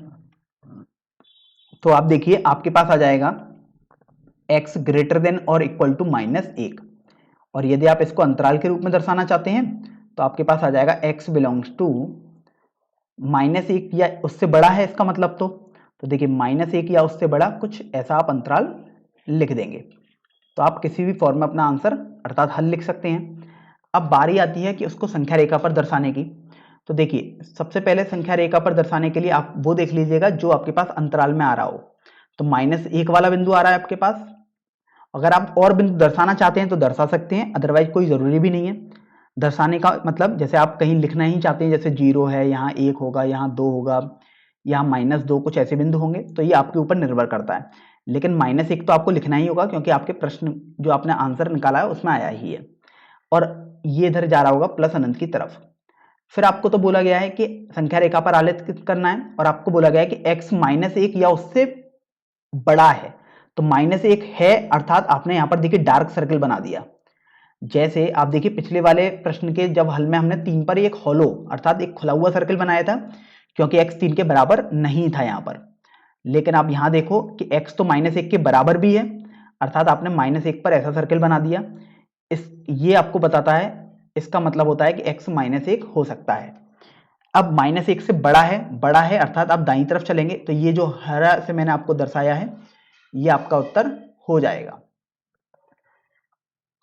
तो आप देखिए आपके पास आ जाएगा x ग्रेटर देन और इक्वल टू -1, और यदि आप इसको अंतराल के रूप में दर्शाना चाहते हैं तो आपके पास आ जाएगा x बिलोंग्स टू -1 या उससे बड़ा है इसका मतलब। तो देखिए -1 या उससे बड़ा कुछ ऐसा आप अंतराल लिख देंगे, तो आप किसी भी फॉर्म में अपना आंसर अर्थात हल लिख सकते हैं। अब बारी आती है कि उसको संख्या रेखा पर दर्शाने की। तो देखिए सबसे पहले संख्या रेखा पर दर्शाने के लिए आप वो देख लीजिएगा जो आपके पास अंतराल में आ रहा हो। तो -1 वाला बिंदु आ रहा है आपके पास, अगर आप और बिंदु दर्शाना चाहते हैं तो दर्शा सकते हैं, अदरवाइज कोई ज़रूरी भी नहीं है दर्शाने का। मतलब जैसे आप कहीं लिखना ही चाहते हैं, जैसे 0 है, यहाँ 1 होगा, यहाँ 2 होगा, यहाँ -2, कुछ ऐसे बिंदु होंगे, तो ये आपके ऊपर निर्भर करता है। लेकिन -1 तो आपको लिखना ही होगा क्योंकि आपके प्रश्न जो आपने आंसर निकाला है उसमें आया ही है, और ये इधर जा रहा होगा प्लस अनंत की तरफ। फिर आपको तो बोला गया है कि संख्या रेखा पर आलेखित करना है, और आपको बोला गया है कि x -1 या उससे बड़ा है। तो -1 है अर्थात आपने यहाँ पर देखिए डार्क सर्कल बना दिया। जैसे आप देखिए पिछले वाले प्रश्न के जब हल में हमने 3 पर एक होलो अर्थात एक खुला हुआ सर्कल बनाया था, क्योंकि x 3 के बराबर नहीं था यहाँ पर। लेकिन आप यहाँ देखो कि x तो -1 के बराबर भी है, अर्थात आपने -1 पर ऐसा सर्कल बना दिया। ये आपको बताता है, इसका मतलब होता है कि x -1 हो सकता है। अब -1 से बड़ा है अर्थात आप दाईं तरफ चलेंगे, तो ये जो हरा से मैंने आपको दर्शाया है ये आपका उत्तर हो जाएगा।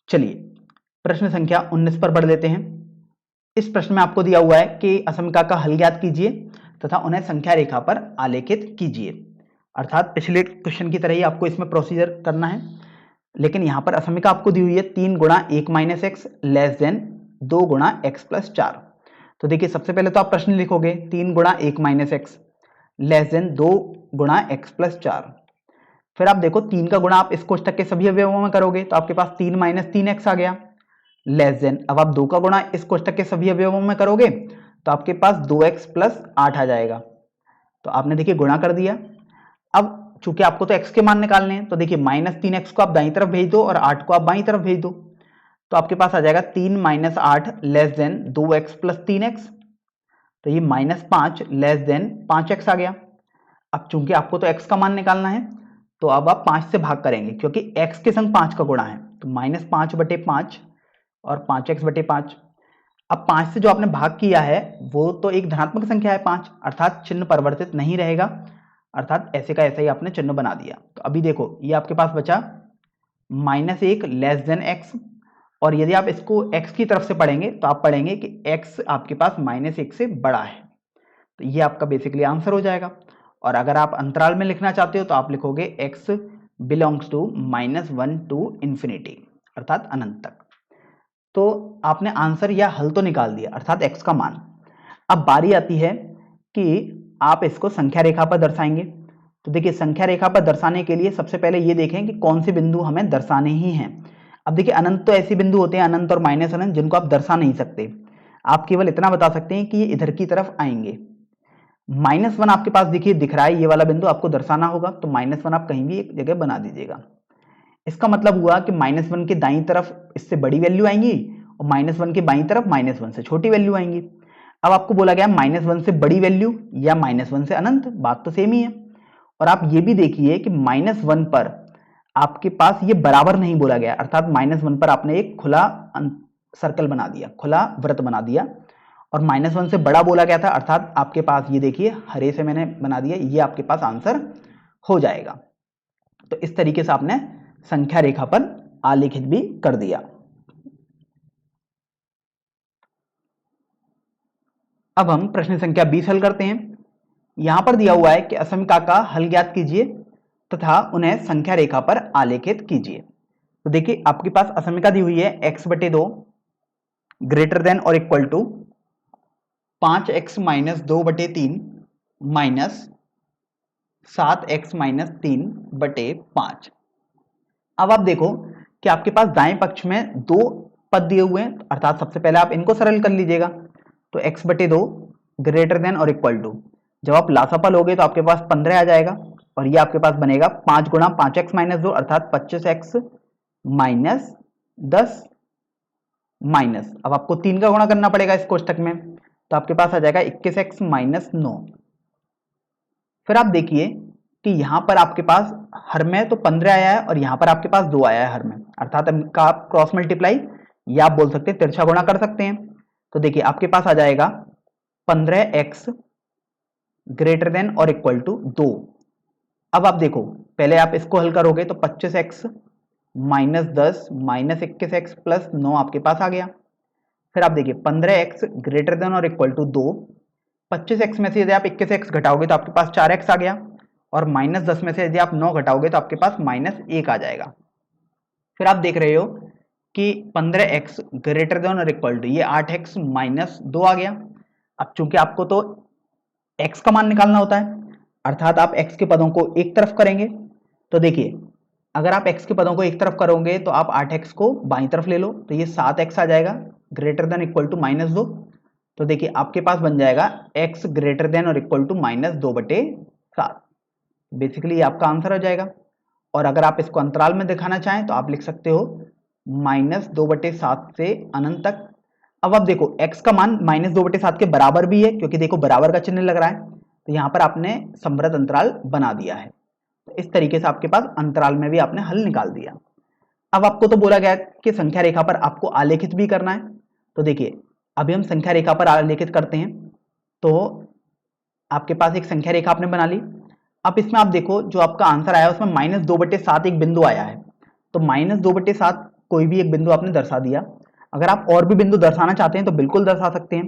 चलिए प्रश्न संख्या 19 पर बढ़ लेते हैं। इस प्रश्न में आपको दिया हुआ है कि असमीका का हल ज्ञात कीजिए तथा उन्हें संख्या रेखा पर आलेखित कीजिए, अर्थात पिछले क्वेश्चन की तरह ही आपको इसमें प्रोसीजर करना है, लेकिन यहां पर असमीका आपको दी हुई है 3 × 1 - x लेस देन 2 × x + 4। तो देखिए सबसे पहले तो आप प्रश्न लिखोगे 3 × 1 - x लेस देन 2 × x + 4। फिर आप देखो 3 का गुणा आप इस कोष्ठक के सभी अवयवों में करोगे तो आपके पास 3 - 3x आ गया, लेस देन अब आप 2 का गुणा इस कोष्ठक के सभी अवयवों में करोगे तो आपके पास 2x + 8 आ जाएगा। तो आपने देखिए गुणा कर दिया। अब चूंकि आपको तो x के मान निकालने हैं, तो देखिए -3x को आप दाईं तरफ भेज दो और 8 को आप बाईं तरफ भेज दो, तो आपके पास आ जाएगा 3 - 8 लेस देन 2x + 3x। तो ये -5 लेस देन 5x आ गया। अब चूंकि आपको तो x का मान निकालना है, तो अब आप 5 से भाग करेंगे क्योंकि x के संग 5 का गुणा है, तो -5/5 और 5x/5। अब 5 से जो आपने भाग किया है वो तो एक धनात्मक संख्या है 5, अर्थात चिन्ह परिवर्तित नहीं रहेगा, अर्थात ऐसे का ऐसा ही आपने चिन्ह बना दिया। तो अभी देखो ये आपके पास बचा -1 लेस देन एक्स, और यदि आप इसको x की तरफ से पढ़ेंगे तो आप पढ़ेंगे कि x आपके पास -1 से बड़ा है। तो ये आपका बेसिकली आंसर हो जाएगा। और अगर आप अंतराल में लिखना चाहते हो तो आप लिखोगे x belongs to -1 to infinity, अर्थात अनंत तक। तो आपने आंसर या हल तो निकाल दिया, अर्थात x का मान। अब बारी आती है कि आप इसको संख्या रेखा पर दर्शाएंगे। तो देखिए संख्या रेखा पर दर्शाने के लिए सबसे पहले ये देखें कि कौन से बिंदु हमें दर्शाने ही हैं। अब देखिए अनंत तो ऐसे बिंदु होते हैं, अनंत और माइनस अनंत, जिनको आप दर्शा नहीं सकते। आप केवल इतना बता सकते हैं कि ये इधर की तरफ आएंगे। -1 आपके पास देखिए दिख रहा है, ये वाला बिंदु आपको दर्शाना होगा, तो -1 आप कहीं भी एक जगह बना दीजिएगा। इसका मतलब हुआ कि -1 के दाईं तरफ इससे बड़ी वैल्यू आएंगी और -1 के बाईं तरफ -1 से छोटी वैल्यू आएंगी। अब आपको बोला गया -1 से बड़ी वैल्यू या -1 से अनंत, बात तो सेम ही है। और आप ये भी देखिए कि -1 पर आपके पास ये बराबर नहीं बोला गया, अर्थात -1 पर आपने एक खुला सर्कल बना दिया, खुला वृत्त बना दिया, और -1 से बड़ा बोला गया था, अर्थात आपके पास ये देखिए हरे से मैंने बना दिया, ये आपके पास आंसर हो जाएगा। तो इस तरीके से आपने संख्या रेखा पर आलेखित भी कर दिया। अब हम प्रश्न संख्या 20 हल करते हैं। यहां पर दिया हुआ है कि असमीका का हल ज्ञात कीजिए तथा उन्हें संख्या रेखा पर आलेखित कीजिए। तो देखिए आपके पास असमीका दी हुई है x/2 ग्रेटर देन और equal to 5x - 2/3 minus 7x - 3/5। अब आप देखो कि आपके पास दाएं पक्ष में दो पद दिए हुए हैं, अर्थात सबसे पहले आप इनको सरल कर लीजिएगा। तो x/2 ग्रेटर देन और इक्वल टू, जब आप लासापा लोगे तो आपके पास 15 आ जाएगा, और ये आपके पास बनेगा 5 गुणा 5x - 2 अर्थात 25x - 10 माइनस, अब आपको 3 का गुणा करना पड़ेगा इस कोष्टक में, तो आपके पास आ जाएगा 21x - 9। फिर आप देखिए कि यहां पर आपके पास हर में तो 15 आया है और यहां पर आपके पास 2 आया है हर में, अर्थात इनका आप क्रॉस मल्टीप्लाई या आप बोल सकते हैं तिरछा गुणा कर सकते हैं। तो देखिए आपके पास आ जाएगा 15x ग्रेटर देन और इक्वल टू 2। अब आप देखो पहले आप इसको हल करोगे तो 25x - 10 - 21x + 9 आपके पास आ गया। फिर आप देखिए 15x ग्रेटर देन और इक्वल टू 2, 25x में से यदि आप 21x घटाओगे तो आपके पास 4x आ गया, और -10 में से यदि आप 9 घटाओगे तो आपके पास -1 आ जाएगा। फिर आप देख रहे हो कि 15x ग्रेटर देन और इक्वल टू ये 8x - 2 आ गया। अब चूंकि आपको तो x का मान निकालना होता है, अर्थात आप x के पदों को एक तरफ करेंगे। तो देखिए अगर आप x के पदों को एक तरफ करोगे तो आप 8x को बाईं तरफ ले लो, तो ये 7x आ जाएगा ग्रेटर देन इक्वल टू -2। तो देखिए आपके पास बन जाएगा x ग्रेटर देन और इक्वल टू -2/7। बेसिकली ये आपका आंसर हो जाएगा। और अगर आप इसको अंतराल में दिखाना चाहें तो आप लिख सकते हो -2/7 से अनंत तक। अब आप देखो x का मान -2/7 के बराबर भी है, क्योंकि देखो बराबर का चिन्ह लग रहा है, तो यहाँ पर आपने समवृत्त अंतराल बना दिया है। तो इस तरीके से आपके पास अंतराल में भी आपने हल निकाल दिया। अब आपको तो बोला गया कि संख्या रेखा पर आपको आलेखित भी करना है। तो देखिए अभी हम संख्या रेखा पर आलेखित करते हैं। तो आपके पास एक संख्या रेखा आपने बना ली। अब इसमें आप देखो जो आपका आंसर आया उसमें -2/7 एक बिंदु आया है, तो -2/7 कोई भी एक बिंदु आपने दर्शा दिया। अगर आप और भी बिंदु दर्शाना चाहते हैं तो बिल्कुल दर्शा सकते हैं।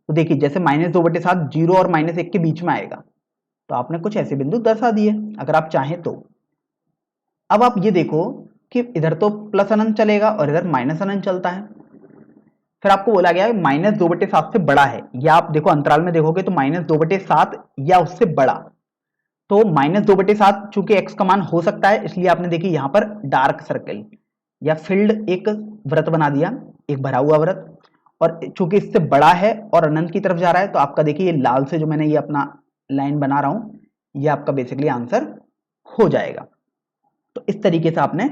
तो देखिए जैसे -2/7 0 और -1 के बीच में आएगा, तो आपने कुछ ऐसे बिंदु दर्शा दिए अगर आप चाहें तो। अब आप ये देखो कि इधर तो प्लस अनंत चलेगा और इधर माइनस अनंत चलता है। फिर आपको बोला गया है -2/7 से बड़ा है, या आप देखो अंतराल में देखोगे तो -2/7 या उससे बड़ा। तो -2/7 चूंकि x का मान हो सकता है, इसलिए आपने देखिए यहाँ पर डार्क सर्कल या फील्ड एक वृत्त बना दिया, एक भरा हुआ वृत्त। और चूंकि इससे बड़ा है और अनंत की तरफ जा रहा है, तो आपका देखिए ये लाल से जो मैंने ये अपना लाइन बना रहा हूं, ये आपका बेसिकली आंसर हो जाएगा। तो इस तरीके से आपने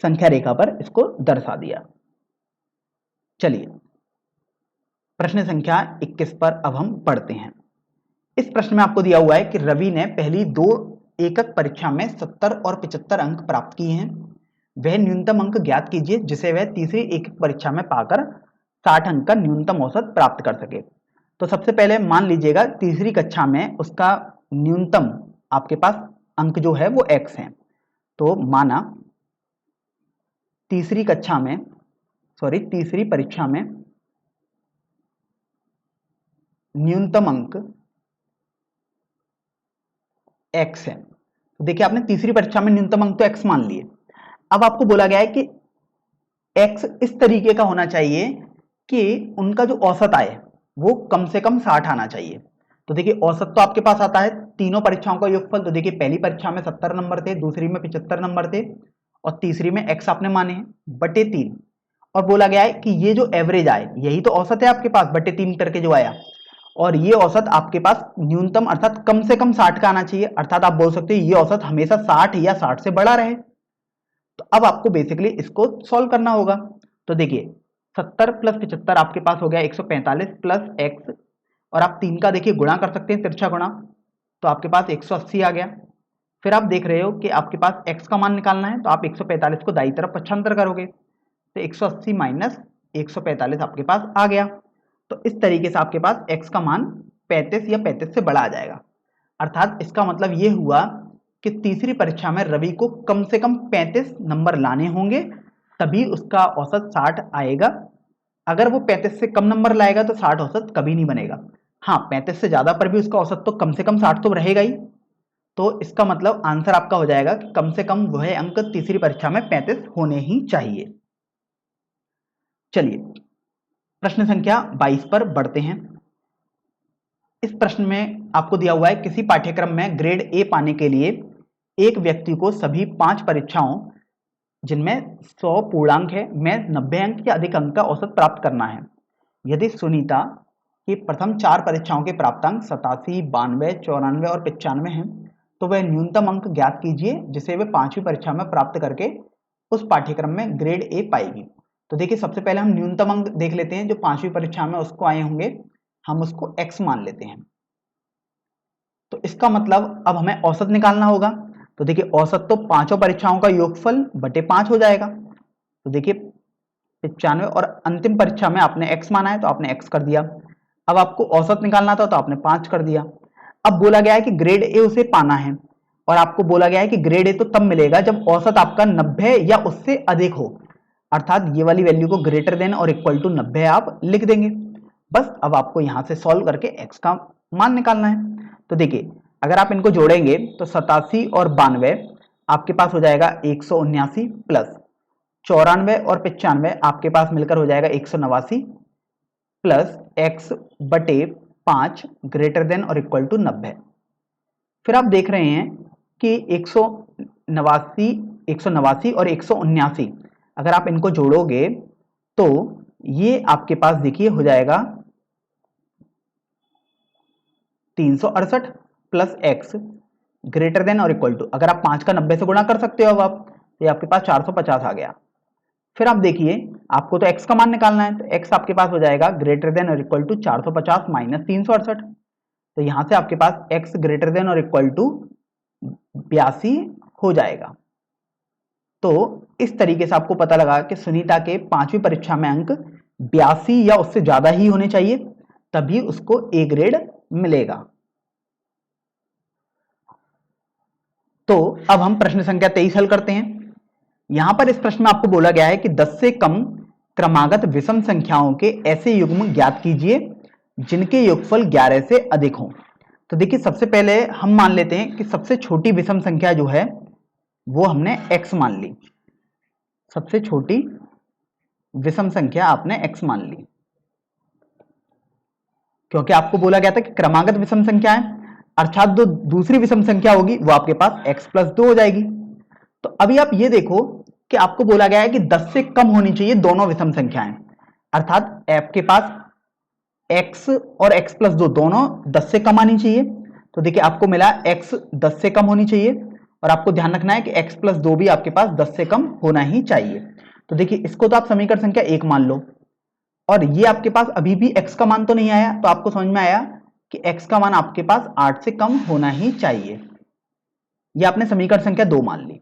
संख्या रेखा पर इसको दर्शा दिया। चलिए प्रश्न संख्या 21 पर अब हम पढ़ते हैं। इस प्रश्न में आपको दिया हुआ है कि रवि ने पहली 2 एकक परीक्षा में 70 और 75 अंक प्राप्त किए हैं। वह न्यूनतम अंक ज्ञात कीजिए जिसे वह तीसरी एकक परीक्षा में पाकर 60 अंक का न्यूनतम औसत प्राप्त कर सके। तो सबसे पहले मान लीजिएगा तीसरी कक्षा में उसका न्यूनतम आपके पास अंक जो है वो x है। तो माना तीसरी परीक्षा में न्यूनतम अंक x है। तो देखिए आपने तीसरी परीक्षा में न्यूनतम अंक तो x मान लिए। अब आपको बोला गया है कि x इस तरीके का होना चाहिए कि उनका जो औसत आए वो कम से कम 60 आना चाहिए। तो देखिए औसत तो आपके पास आता है तीनों परीक्षाओं का योगफल। तो देखिए पहली परीक्षा में 70 नंबर थे, दूसरी में 75 नंबर थे और तीसरी में x आपने माने हैं बटे 3। और बोला गया है कि ये जो एवरेज आए यही तो औसत है आपके पास बटे 3 करके जो आया, और ये औसत आपके पास न्यूनतम अर्थात कम से कम 60 का आना चाहिए। अर्थात आप बोल सकते हो ये औसत हमेशा 60 या 60 से बड़ा रहे। तो अब आपको बेसिकली इसको सॉल्व करना होगा। तो देखिए 70 प्लस 75 आपके पास हो गया 145 प्लस x, और आप 3 का देखिए गुणा कर सकते हैं, तिरछा गुणा, तो आपके पास 180 आ गया। फिर आप देख रहे हो कि आपके पास x का मान निकालना है, तो आप 145 को दाईं तरफ पक्षांतर करोगे तो 180 माइनस 145 आपके पास आ गया। तो इस तरीके से आपके पास x का मान 35 या 35 से बड़ा आ जाएगा। अर्थात इसका मतलब ये हुआ कि तीसरी परीक्षा में रवि को कम से कम 35 नंबर लाने होंगे, तभी उसका औसत 60 आएगा। अगर वो 35 से कम नंबर लाएगा तो 60 औसत कभी नहीं बनेगा। हाँ 35 से ज्यादा पर भी उसका औसत तो कम से कम 60 तो रहेगा ही। तो इसका मतलब आंसर आपका हो जाएगा कि कम से कम वह अंक तीसरी परीक्षा में 35 होने ही चाहिए। चलिए प्रश्न संख्या 22 पर बढ़ते हैं। इस प्रश्न में आपको दिया हुआ है किसी पाठ्यक्रम में ग्रेड ए पाने के लिए एक व्यक्ति को सभी 5 परीक्षाओं जिनमें 100 पूर्णांक है में 90 अंक या अधिक अंक का औसत प्राप्त करना है। यदि सुनीता की प्रथम 4 परीक्षाओं के प्राप्तांक 87, 92, 94 और 95 हैं, तो वह न्यूनतम अंक ज्ञात कीजिए जिसे वह 5वीं परीक्षा में प्राप्त करके उस पाठ्यक्रम में ग्रेड ए पाएगी। तो देखिए सबसे पहले हम न्यूनतम अंक देख लेते हैं जो 5वीं परीक्षा में उसको आए होंगे, हम उसको x मान लेते हैं। तो इसका मतलब अब हमें औसत निकालना होगा। तो देखिए औसत तो पांचों परीक्षाओं का योगफल बटे 5 हो जाएगा। तो देखिए 95 और अंतिम परीक्षा में आपने x माना है तो आपने x कर दिया। अब आपको औसत निकालना था तो आपने 5 कर दिया। अब बोला गया है कि ग्रेड ए उसे पाना है, और आपको बोला गया है कि ग्रेड ए तो तब मिलेगा जब औसत आपका 90 या उससे अधिक हो। अर्थात ये वाली वैल्यू को ग्रेटर देन और इक्वल टू 90 आप लिख देंगे। बस अब आपको यहां से सॉल्व करके x का मान निकालना है। तो देखिए अगर आप इनको जोड़ेंगे तो 87 और 92 आपके पास हो जाएगा 179 प्लस 94 और 95 आपके पास मिलकर हो जाएगा 189 प्लस x बटे 5 ग्रेटर देन और इक्वल टू 90। फिर आप देख रहे हैं कि 189 और 179 अगर आप इनको जोड़ोगे तो ये आपके पास देखिए हो जाएगा 368 प्लस x ग्रेटर देन और इक्वल टू, अगर आप 5 का 90 से गुणा कर सकते हो अब आप, तो ये आपके पास 450 आ गया। फिर आप देखिए आपको तो x का मान निकालना है, तो x आपके पास हो जाएगा ग्रेटर देन और इक्वल टू 450 माइनस 368। तो यहां से आपके पास x ग्रेटर देन और इक्वल टू 82 हो जाएगा। तो इस तरीके से आपको पता लगा कि सुनीता के 5वीं परीक्षा में अंक 82 या उससे ज्यादा ही होने चाहिए, तभी उसको ए ग्रेड मिलेगा। तो अब हम प्रश्न संख्या 23 हल करते हैं। यहां पर इस प्रश्न में आपको बोला गया है कि 10 से कम क्रमागत विषम संख्याओं के ऐसे युग्म ज्ञात कीजिए जिनके योगफल 11 से अधिक हो। तो देखिए सबसे पहले हम मान लेते हैं कि सबसे छोटी विषम संख्या जो है वो हमने x मान ली। सबसे छोटी विषम संख्या आपने x मान ली, क्योंकि आपको बोला गया था कि क्रमागत विषम संख्या है, अर्थात जो दूसरी विषम संख्या होगी वो आपके पास x प्लस 2 हो जाएगी। तो अभी आप ये देखो कि आपको बोला गया है कि 10 से कम होनी चाहिए दोनों विषम संख्याएं, अर्थात आपके पास x और x प्लस 2 दोनों 10 से कम आनी चाहिए। तो देखिए आपको मिला x 10 से कम होनी चाहिए, और आपको ध्यान रखना है कि x प्लस 2 भी आपके पास 10 से कम होना ही चाहिए। तो देखिए इसको तो आप समीकरण संख्या 1 मान लो, और ये आपके पास अभी भी x का मान तो नहीं आया, तो आपको समझ में आया कि x का मान आपके पास 8 से कम होना ही चाहिए। ये आपने समीकरण संख्या 2 मान ली।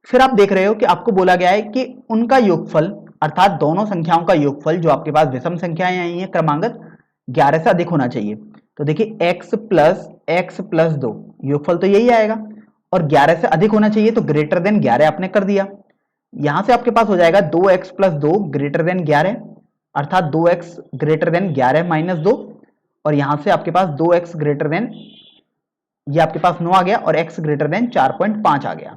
फिर आप देख रहे हो कि आपको बोला गया है कि उनका योगफल अर्थात दोनों संख्याओं का योगफल जो आपके पास विषम संख्याएं आई हैं क्रमागत 11 से अधिक होना चाहिए। तो देखिए x प्लस x प्लस 2, योगफल तो यही आएगा, और 11 से अधिक होना चाहिए तो ग्रेटर देन 11 आपने कर दिया। यहां से आपके पास हो जाएगा 2x प्लस 2 ग्रेटर देन 11, अर्थात 2x ग्रेटर देन 11 माइनस 2, और यहां से आपके पास 2x ग्रेटर देन, ये आपके पास 9 आ गया, और x ग्रेटर देन 4.5 आ गया।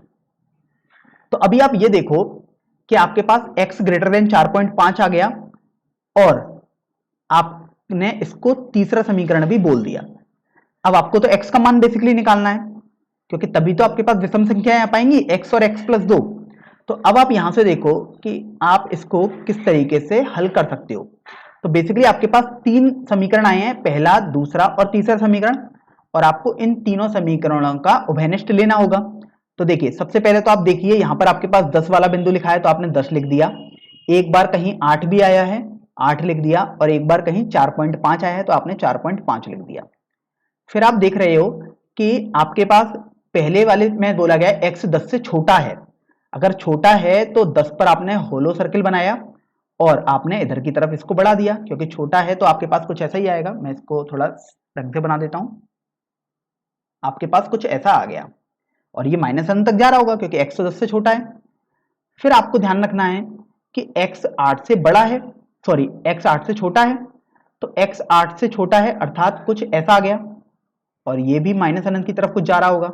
तो अभी आप ये देखो कि आपके पास x ग्रेटर देन 4.5 आ गया, और आपने इसको तीसरा समीकरण भी बोल दिया। अब आपको तो x का मान बेसिकली निकालना है, क्योंकि तभी तो आपके पास विषम संख्याएं आ पाएंगी, x और x प्लस 2। तो अब आप यहां से देखो कि आप इसको किस तरीके से हल कर सकते हो। तो बेसिकली आपके पास तीन समीकरण आए हैं, पहला, दूसरा और तीसरा समीकरण, और आपको इन तीनों समीकरणों का उभयनिष्ठ लेना होगा। तो देखिए, सबसे पहले तो आप देखिए यहां पर आपके पास 10 वाला बिंदु लिखा है तो आपने 10 लिख दिया, एक बार कहीं 8 भी आया है 8 लिख दिया, और एक बार कहीं 4.5 आया है तो आपने 4.5 लिख दिया। फिर आप देख रहे हो कि आपके पास पहले वाले में बोला गया x 10 से छोटा है, अगर छोटा है तो 10 पर आपने होलो सर्किल बनाया और आपने इधर की तरफ इसको बढ़ा दिया, क्योंकि छोटा है तो आपके पास कुछ ऐसा ही आएगा। मैं इसको थोड़ा ढंग से बना देता हूं, आपके पास कुछ ऐसा आ गया, और ये माइनस अनंत तक जा रहा होगा क्योंकि x तो 10 से छोटा है। फिर आपको ध्यान रखना है कि x 8 से बड़ा है, सॉरी x 8 से छोटा है, तो x 8 से छोटा है अर्थात कुछ ऐसा आ गया, और ये भी माइनस अनंत की तरफ कुछ जा रहा होगा।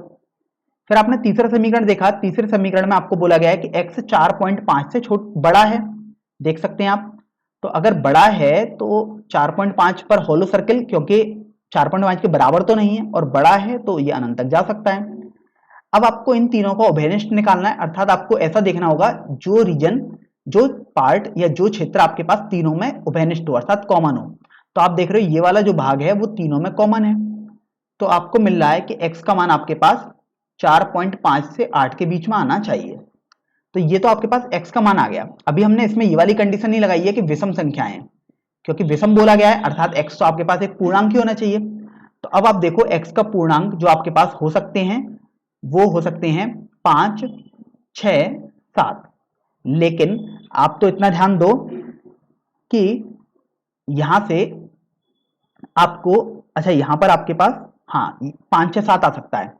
फिर आपने तीसरा समीकरण देखा, तीसरे समीकरण में आपको बोला गया है कि x 4.5 से बड़ा है, देख सकते हैं आप। तो अगर बड़ा है तो 4.5 पर होलो सर्किल, क्योंकि 4.5 के बराबर तो नहीं है और बड़ा है तो ये अनंत तक जा सकता है। अब आपको इन तीनों का उभयनिष्ठ निकालना है, अर्थात आपको ऐसा देखना होगा जो रीजन, जो पार्ट या जो क्षेत्र आपके पास तीनों में उभयनिष्ठ हो अर्थात कॉमन हो। तो आप देख रहे हो ये वाला जो भाग है वो तीनों में कॉमन है, तो आपको मिल रहा है कि x का मान आपके पास 4.5 से 8 के बीच में आना चाहिए। तो ये तो आपके पास x का मान आ गया। अभी हमने इसमें ये वाली कंडीशन नहीं लगाई है कि विषम संख्याएं, क्योंकि विषम बोला गया है अर्थात x तो आपके पास एक पूर्णांक ही होना चाहिए। तो अब आप देखो x का पूर्णांक जो आपके पास हो सकते हैं वो हो सकते हैं 5, 6, 7, लेकिन आप तो इतना ध्यान दो कि यहां से आपको, अच्छा यहां पर आपके पास हाँ 5, 6, 7 आ सकता है।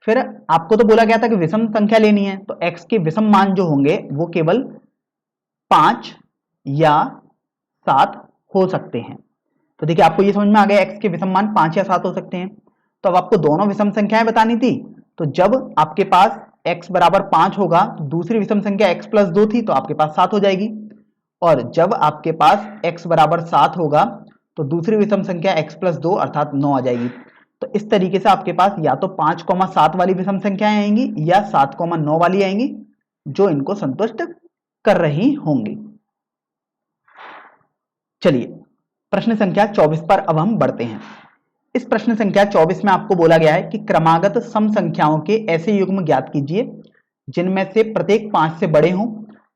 फिर आपको तो बोला गया था कि विषम संख्या लेनी है, तो x के विषम मान जो होंगे वो केवल 5 या 7 हो सकते हैं। तो देखिए आपको ये समझ में आ गया x के विषम मान 5 या 7 हो सकते हैं। तो अब आपको दोनों विषम संख्याएं बतानी थी, तो जब आपके पास x बराबर 5 होगा तो दूसरी विषम संख्या x प्लस 2 थी तो आपके पास 7 हो जाएगी, और जब आपके पास x बराबर 7 होगा तो दूसरी विषम संख्या x प्लस 2 अर्थात 9 आ जाएगी। तो इस तरीके से आपके पास या तो 5,7 वाली विषम संख्याएं आएंगी या 7,9 वाली आएंगी जो इनको संतुष्ट कर रही होंगी। चलिए प्रश्न संख्या 24 पर अब हम बढ़ते हैं। इस प्रश्न संख्या 24 में आपको बोला गया है कि क्रमागत सम संख्याओं के ऐसे युग्म ज्ञात कीजिए जिनमें से प्रत्येक 5 से बड़े हों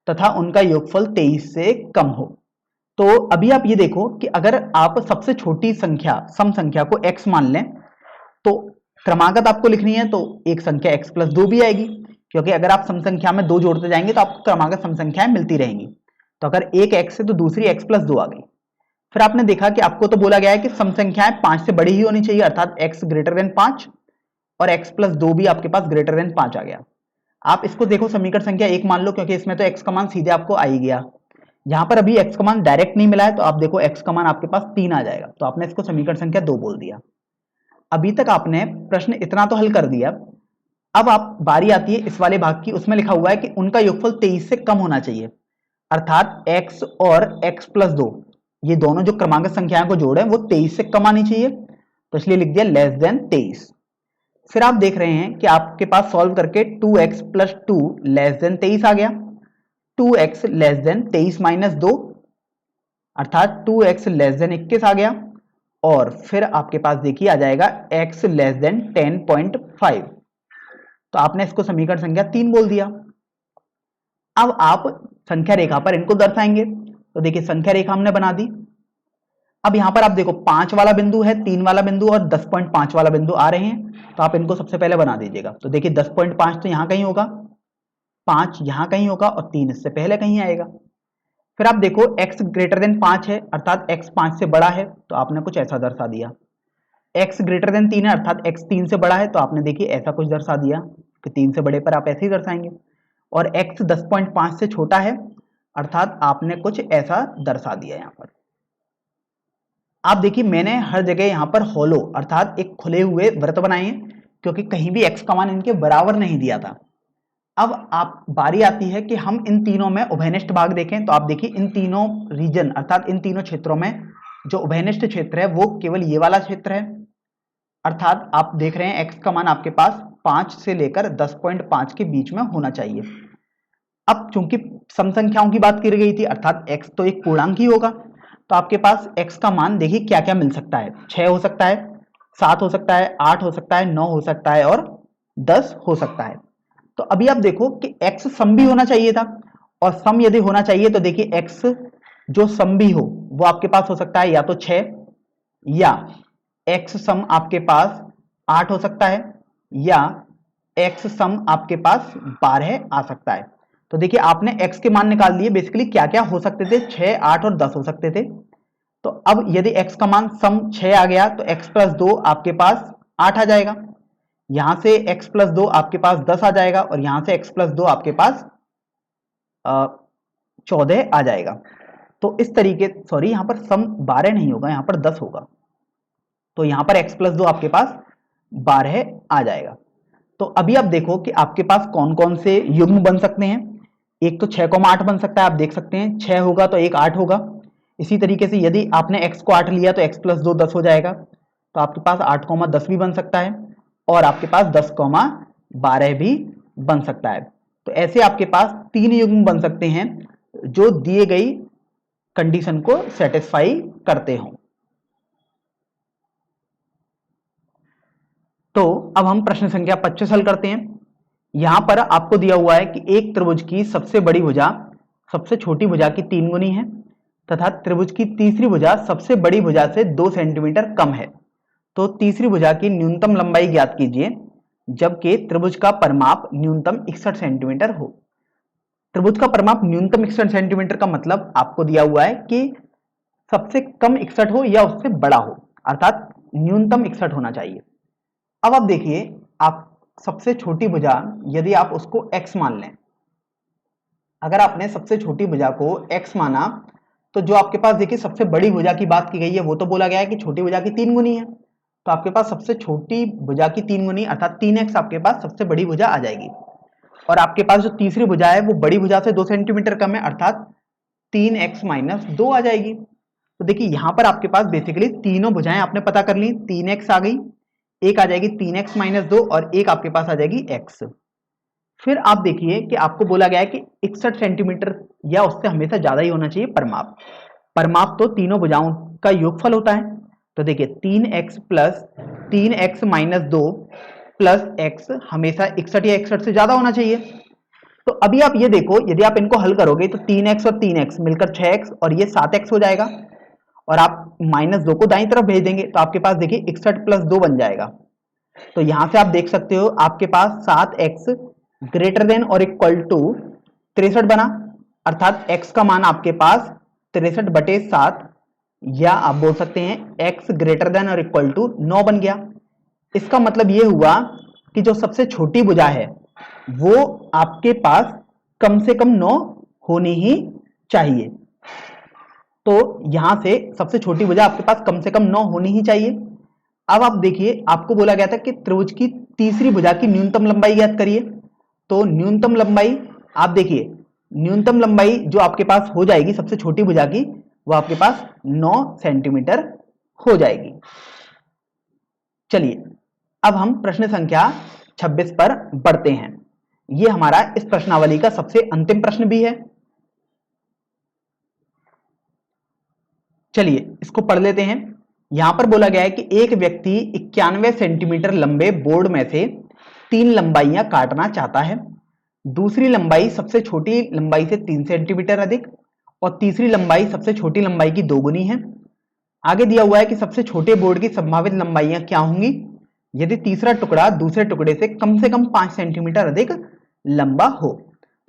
तथा उनका योगफल 23 से कम हो। तो अभी आप ये देखो कि अगर आप सबसे छोटी संख्या सम संख्या को x मान लें तो क्रमागत आपको लिखनी है तो एक संख्या x प्लस 2 भी आएगी, क्योंकि अगर आप सम संख्या में 2 जोड़ते जाएंगे तो आपको क्रमागत सम संख्याएं मिलती रहेंगी। तो अगर एक x है तो दूसरी x प्लस 2 आ गई। फिर आपने देखा कि आपको तो बोला गया है कि सम संख्याएं 5 से बड़ी ही होनी चाहिए अर्थात x ग्रेटर देन 5, और x प्लस 2 भी आपके पास ग्रेटर देन 5 आ गया। आप इसको देखो समीकरण संख्या 1 मान लो, क्योंकि इसमें तो x का मान सीधे आपको आ ही गया। यहां पर अभी x का मान डायरेक्ट नहीं मिला है तो आप देखो x का मान आपके पास 3 आ जाएगा, तो आपने इसको समीकरण संख्या 2 बोल दिया। अभी तक आपने प्रश्न इतना तो हल कर दिया। अब आप बारी आती है इस वाले भाग की, उसमें लिखा हुआ है कि उनका योगफल 23 से कम होना चाहिए, अर्थात x और x प्लस 2 ये दोनों जो क्रमांक संख्याओं को जोड़े वो 23 से कम आनी चाहिए, तो इसलिए लिख दिया लेस देन 23। फिर आप देख रहे हैं कि आपके पास सॉल्व करके 2x प्लस 2 लेस देन 23 आ गया, 2x लेस देन 23 माइनस 2 अर्थात 2x लेस देन 21 आ गया, और फिर आपके पास देखिए आ जाएगा x लेस देन 10.5। तो आपने इसको समीकरण संख्या 3 बोल दिया। अब आप संख्या रेखा पर इनको दर्शाएंगे, तो देखिए संख्या रेखा हमने बना दी। अब यहां पर आप देखो 5 वाला बिंदु है, 3 वाला बिंदु और 10.5 वाला बिंदु आ रहे हैं, तो आप इनको सबसे पहले बना दीजिएगा। तो देखिए 10.5 तो यहां कहीं होगा, 5 यहां कहीं होगा और 3 इससे पहले कहीं आएगा। फिर आप देखो x ग्रेटर देन 5 है अर्थात x 5 से बड़ा है, तो आपने कुछ ऐसा दर्शा दिया। x ग्रेटर देन 3 है अर्थात x 3 से बड़ा है, तो आपने देखिए ऐसा कुछ दर्शा दिया कि 3 से बड़े पर आप ऐसे ही दर्शाएंगे। और x 10.5 से छोटा है अर्थात आपने कुछ ऐसा दर्शा दिया यहाँ पर। आप देखिए मैंने हर जगह यहाँ पर होलो अर्थात एक खुले हुए वृत्त बनाए हैं, क्योंकि कहीं भी x का मान इनके बराबर नहीं दिया था। अब आप बारी आती है कि हम इन तीनों में उभयनिष्ठ भाग देखें, तो आप देखिए इन तीनों रीजन अर्थात इन तीनों क्षेत्रों में जो उभयनिष्ठ क्षेत्र है वो केवल ये वाला क्षेत्र है, अर्थात आप देख रहे हैं x का मान आपके पास 5 से लेकर 10.5 के बीच में होना चाहिए। अब चूंकि सम संख्याओं की बात की गई थी अर्थात x तो एक पूर्णांक ही होगा, तो आपके पास x का मान देखिए क्या क्या मिल सकता है। 6 हो सकता है, 7 हो सकता है, 8 हो सकता है, 9 हो सकता है और 10 हो सकता है। तो अभी आप देखो कि x सम भी होना चाहिए था, और सम यदि होना चाहिए तो देखिए x जो सम भी हो वो आपके पास हो सकता है या तो 6, या x सम आपके पास 8 हो सकता है, या x सम आपके पास 12 आ सकता है। तो देखिए आपने x के मान निकाल लिए, बेसिकली क्या क्या हो सकते थे, 6, 8 और 10 हो सकते थे। तो अब यदि x का मान सम 6 आ गया तो x प्लस 2 आपके पास 8 आ जाएगा, यहां से x प्लस 2 आपके पास 10 आ जाएगा, और यहां से x प्लस 2 आपके पास 14 आ जाएगा। तो इस तरीके, सॉरी यहां पर सम 12 नहीं होगा, यहां पर 10 होगा, तो यहां पर x प्लस 2 आपके पास 12 आ जाएगा। तो अभी आप देखो कि आपके पास कौन कौन से युग्म बन सकते हैं। एक तो 6,8 बन सकता है, आप देख सकते हैं 6 होगा तो एक 8 होगा। इसी तरीके से यदि आपने x को 8 लिया तो x प्लस 2 10 हो जाएगा, तो आपके पास 8,10 भी बन सकता है, और आपके पास 10,12 भी बन सकता है। तो ऐसे आपके पास 3 युग्म बन सकते हैं जो दिए गई कंडीशन को सेटिस्फाई करते हों। तो अब हम प्रश्न संख्या 25 हल करते हैं। यहां पर आपको दिया हुआ है कि एक त्रिभुज की सबसे बड़ी भुजा सबसे छोटी भुजा की 3 गुनी है, तथा त्रिभुज की तीसरी भुजा सबसे बड़ी भुजा से 2 सेंटीमीटर कम है। तो तीसरी भुजा की न्यूनतम लंबाई ज्ञात कीजिए जबकि त्रिभुज का परिमाप न्यूनतम 61 सेंटीमीटर हो। त्रिभुज का परिमाप न्यूनतम 61 सेंटीमीटर का मतलब आपको दिया हुआ है कि सबसे कम 61 हो या उससे बड़ा हो, अर्थात न्यूनतम 61 होना चाहिए। अब आप देखिए, आप सबसे छोटी भुजा यदि आप उसको x मान लें, अगर आपने सबसे छोटी भुजा को x माना तो जो आपके पास देखिए सबसे बड़ी भुजा की बात की गई है वो तो बोला गया है कि छोटी भुजा की 3 गुनी है, तो आपके पास सबसे छोटी भुजा की 3 गुनी अर्थात 3x आपके पास सबसे बड़ी भुजा आ जाएगी। और आपके पास जो तीसरी भुजा है वो बड़ी भुजा से 2 सेंटीमीटर कम है अर्थात 3x माइनस 2 आ जाएगी। तो देखिए यहां पर आपके पास बेसिकली तीनों भुजाएं आपने पता कर ली, 3x आ गई, एक आ जाएगी 3x माइनस 2 और एक आपके पास आ जाएगी x। फिर आप देखिए कि आपको बोला गया है कि 61 सेंटीमीटर या उससे हमेशा ज्यादा ही होना चाहिए परिमाप। परिमाप तो तीनों भुजाओं का योगफल होता है, तो देखिए 3x plus 3x minus 2 plus x हमेशा 61 या 61 से ज्यादा होना चाहिए। तो अभी आप ये देखो, यदि आप इनको हल करोगे तो 3x और 3x मिलकर 6x और ये 7x हो जाएगा, और आप माइनस 2 को दाईं तरफ भेज देंगे तो आपके पास देखिए 61 प्लस 2 बन जाएगा। तो यहां से आप देख सकते हो आपके पास 7x ग्रेटर देन और इक्वल टू 63 बना, अर्थात x का मान आपके पास 63/7, या आप बोल सकते हैं x ग्रेटर देन और इक्वल टू 9 बन गया। इसका मतलब यह हुआ कि जो सबसे छोटी भुजा है वो आपके पास कम से कम 9 होनी ही चाहिए। तो यहां से सबसे छोटी भुजा आपके पास कम से कम 9 होनी ही चाहिए। अब आप देखिए, आपको बोला गया था कि त्रिभुज की तीसरी भुजा की न्यूनतम लंबाई ज्ञात करिए, तो न्यूनतम लंबाई आप देखिए, न्यूनतम लंबाई जो आपके पास हो जाएगी सबसे छोटी भुजा की वो आपके पास 9 सेंटीमीटर हो जाएगी। चलिए अब हम प्रश्न संख्या 26 पर बढ़ते हैं। यह हमारा इस प्रश्नावली का सबसे अंतिम प्रश्न भी है। चलिए इसको पढ़ लेते हैं। यहां पर बोला गया है कि एक व्यक्ति 91 सेंटीमीटर लंबे बोर्ड में से 3 लंबाइयां काटना चाहता है। दूसरी लंबाई सबसे छोटी लंबाई से 3 सेंटीमीटर अधिक और तीसरी लंबाई सबसे छोटी लंबाई की 2 गुनी है। आगे दिया हुआ है कि सबसे छोटे बोर्ड की संभावित लंबाइयां क्या होंगी यदि तीसरा टुकड़ा दूसरे टुकड़े से कम 5 सेंटीमीटर अधिक लंबा हो।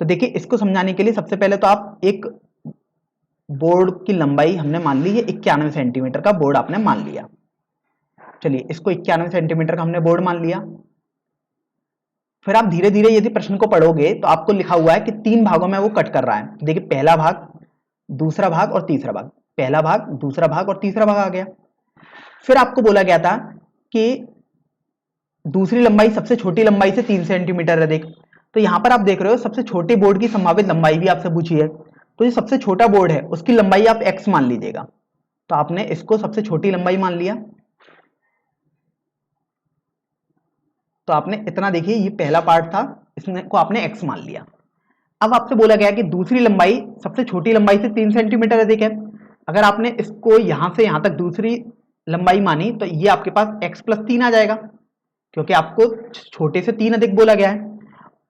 तो देखिए इसको समझाने के लिए सबसे पहले तो आप एक बोर्ड की लंबाई हमने मान ली है 91 सेंटीमीटर का बोर्ड आपने मान लिया। चलिए इसको 91 सेंटीमीटर का हमने बोर्ड मान लिया। फिर आप धीरे धीरे यदि प्रश्न को पढ़ोगे तो आपको लिखा हुआ है कि 3 भागों में वो कट कर रहा है। देखिए पहला भाग, दूसरा भाग और तीसरा भाग, पहला भाग, दूसरा भाग और तीसरा भाग आ गया। फिर आपको बोला गया था कि दूसरी लंबाई सबसे छोटी लंबाई से 3 सेंटीमीटर अधिक। तो यहां पर आप देख रहे हो सबसे छोटे बोर्ड की संभावित लंबाई भी आपसे पूछी है। तो ये सबसे छोटा बोर्ड है उसकी लंबाई आप x मान लीजिएगा। तो आपने इसको सबसे छोटी लंबाई मान लिया। तो आपने इतना, देखिए ये पहला पार्ट था, इसको आपने x मान लिया। अब आपसे बोला गया कि दूसरी लंबाई सबसे छोटी लंबाई से 3 सेंटीमीटर अधिक है। अगर आपने इसको यहां से यहां तक दूसरी लंबाई मानी तो ये आपके पास x + 3 आ जाएगा, क्योंकि आपको छोटे से 3 अधिक बोला गया है।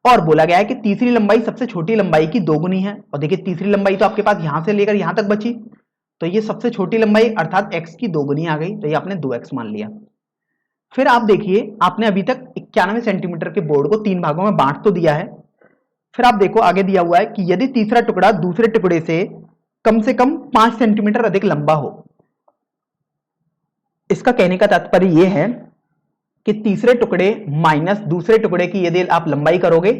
और बोला गया है कि तीसरी लंबाई सबसे छोटी लंबाई की 2 गुनी है। और देखिए तीसरी लंबाई तो आपके पास यहां से लेकर यहां तक बची, तो ये सबसे छोटी लंबाई अर्थात x की 2 गुनी आ गई। तो ये आपने 2x मान लिया। फिर आप देखिए आपने अभी तक 91 सेंटीमीटर के बोर्ड को 3 भागों में बांट तो दिया है। फिर आप देखो आगे दिया हुआ है कि यदि तीसरा टुकड़ा दूसरे टुकड़े से कम 5 सेंटीमीटर अधिक लंबा हो। इसका कहने का तात्पर्य यह है कि तीसरे टुकड़े माइनस दूसरे टुकड़े की यदि आप लंबाई करोगे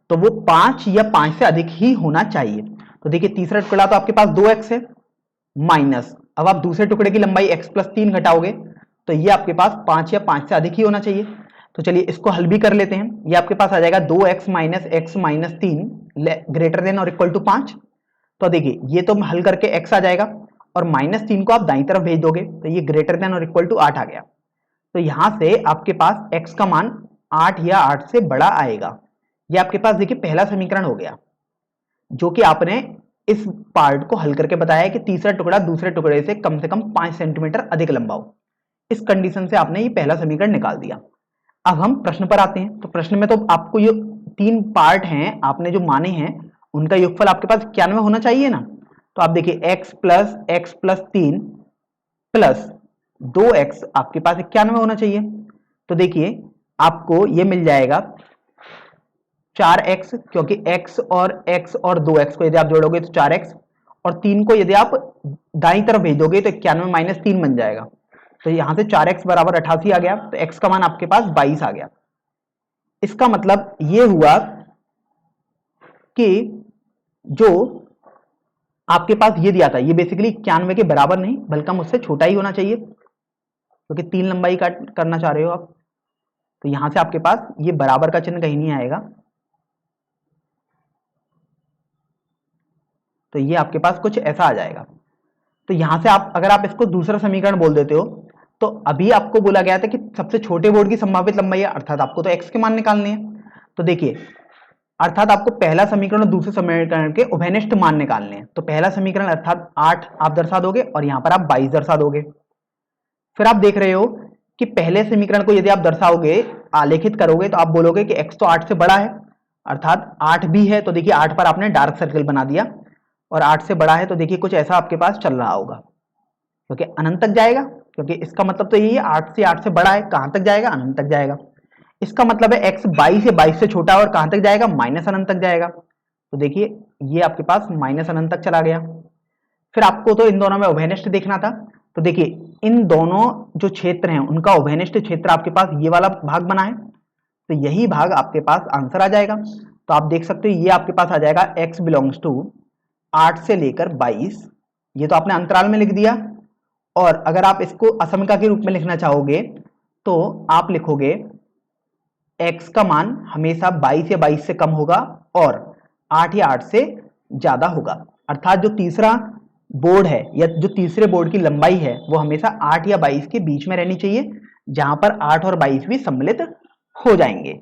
तो वो 5 या 5 से अधिक ही होना चाहिए। तो देखिए तीसरा टुकड़ा तो आपके पास 2x है, माइनस अब आप दूसरे टुकड़े की लंबाई x + 3 घटाओगे तो ये आपके पास 5 या 5 से अधिक ही होना चाहिए। तो चलिए इसको हल भी कर लेते हैं। ये आपके पास आ जाएगा 2x - x - 3 > 5। तो देखिए ये तो हल करके x आ जाएगा और -3 को आप दाईं तरफ भेज दोगे तो ये > 8 आ गया। तो यहां से आपके पास x का मान 8 या 8 से बड़ा आएगा। ये आपके पास देखिए पहला समीकरण हो गया, जो कि आपने इस पार्ट को हल करके बताया है कि तीसरा टुकड़ा दूसरे टुकड़े से कम 5 सेंटीमीटर अधिक लंबा हो। इस कंडीशन से आपने ये पहला समीकरण निकाल दिया। अब हम प्रश्न पर आते हैं। तो प्रश्न में तो आपको ये 3 पार्ट हैं आपने जो माने हैं उनका योगफल आपके पास 91 होना चाहिए ना। तो आप देखिए x + 3 प्लस 2x आपके पास 91 होना चाहिए। तो देखिए आपको ये मिल जाएगा 4x, क्योंकि x और 2x को यदि आप जोड़ोगे तो 4x, और 3 को यदि आप दाईं तरफ भेज दोगे तो 91 - 3 बन जाएगा। तो यहां से 4x = 88 आ गया। तो x का मान आपके पास 22 आ गया। इसका मतलब ये हुआ कि जो आपके पास ये दिया था ये बेसिकली 91 के बराबर नहीं बल्कि उससे छोटा ही होना चाहिए, क्योंकि 3 लंबाई का करना चाह रहे हो आप। तो यहां से आपके पास ये बराबर का चिन्ह कहीं नहीं आएगा। तो ये आपके पास कुछ ऐसा आ जाएगा। तो यहां से आप अगर आप इसको दूसरा समीकरण बोल देते हो तो अभी आपको बोला गया था कि सबसे छोटे बोर्ड की संभावित लंबाई है, अर्थात आपको तो x के मान निकालने हैं। तो देखिए अर्थात आपको पहला समीकरण और दूसरे समीकरण के उभयनिष्ठ मान निकालने हैं। तो पहला समीकरण अर्थात 8 आप दर्शा दोगे और यहां पर आप 22 दर्शा दोगे। फिर आप देख रहे हो कि पहले समीकरण को यदि आप दर्शाओगे, आलेखित करोगे, तो आप बोलोगे कि x तो 8 से बड़ा है, अर्थात 8 भी है। तो देखिए 8 पर आपने डार्क सर्कल बना दिया और 8 से बड़ा है तो देखिए कुछ ऐसा आपके पास चल रहा होगा, क्योंकि अनंत तक जाएगा। क्योंकि इसका मतलब तो यही है 8 से बड़ा है, कहां तक जाएगा? अनंत तक जाएगा। इसका मतलब है x 22 से छोटा और कहां तक जाएगा? माइनस अनंत तक जाएगा। तो देखिए ये आपके पास माइनस अनंत तक चला गया। फिर आपको तो इन दोनों में उभयनिष्ठ देखना था। तो देखिए इन दोनों जो क्षेत्र हैं उनका उभयनिष्ठ क्षेत्र आपके पास ये वाला भाग बना है, तो यही भाग आपके पास आंसर आ जाएगा। तो आप देख सकते हो ये आपके पास आ जाएगा x बिलोंग्स टू 8 से लेकर 22। ये तो आपने अंतराल में लिख दिया। और अगर आप इसको असमीका के रूप में लिखना चाहोगे तो आप लिखोगे x का मान हमेशा 22 या 22 से कम होगा और 8 या 8 से ज्यादा होगा। अर्थात जो तीसरा बोर्ड है या जो तीसरे बोर्ड की लंबाई है वो हमेशा 8 या 22 के बीच में रहनी चाहिए, जहां पर 8 और 22 भी सम्मिलित हो जाएंगे।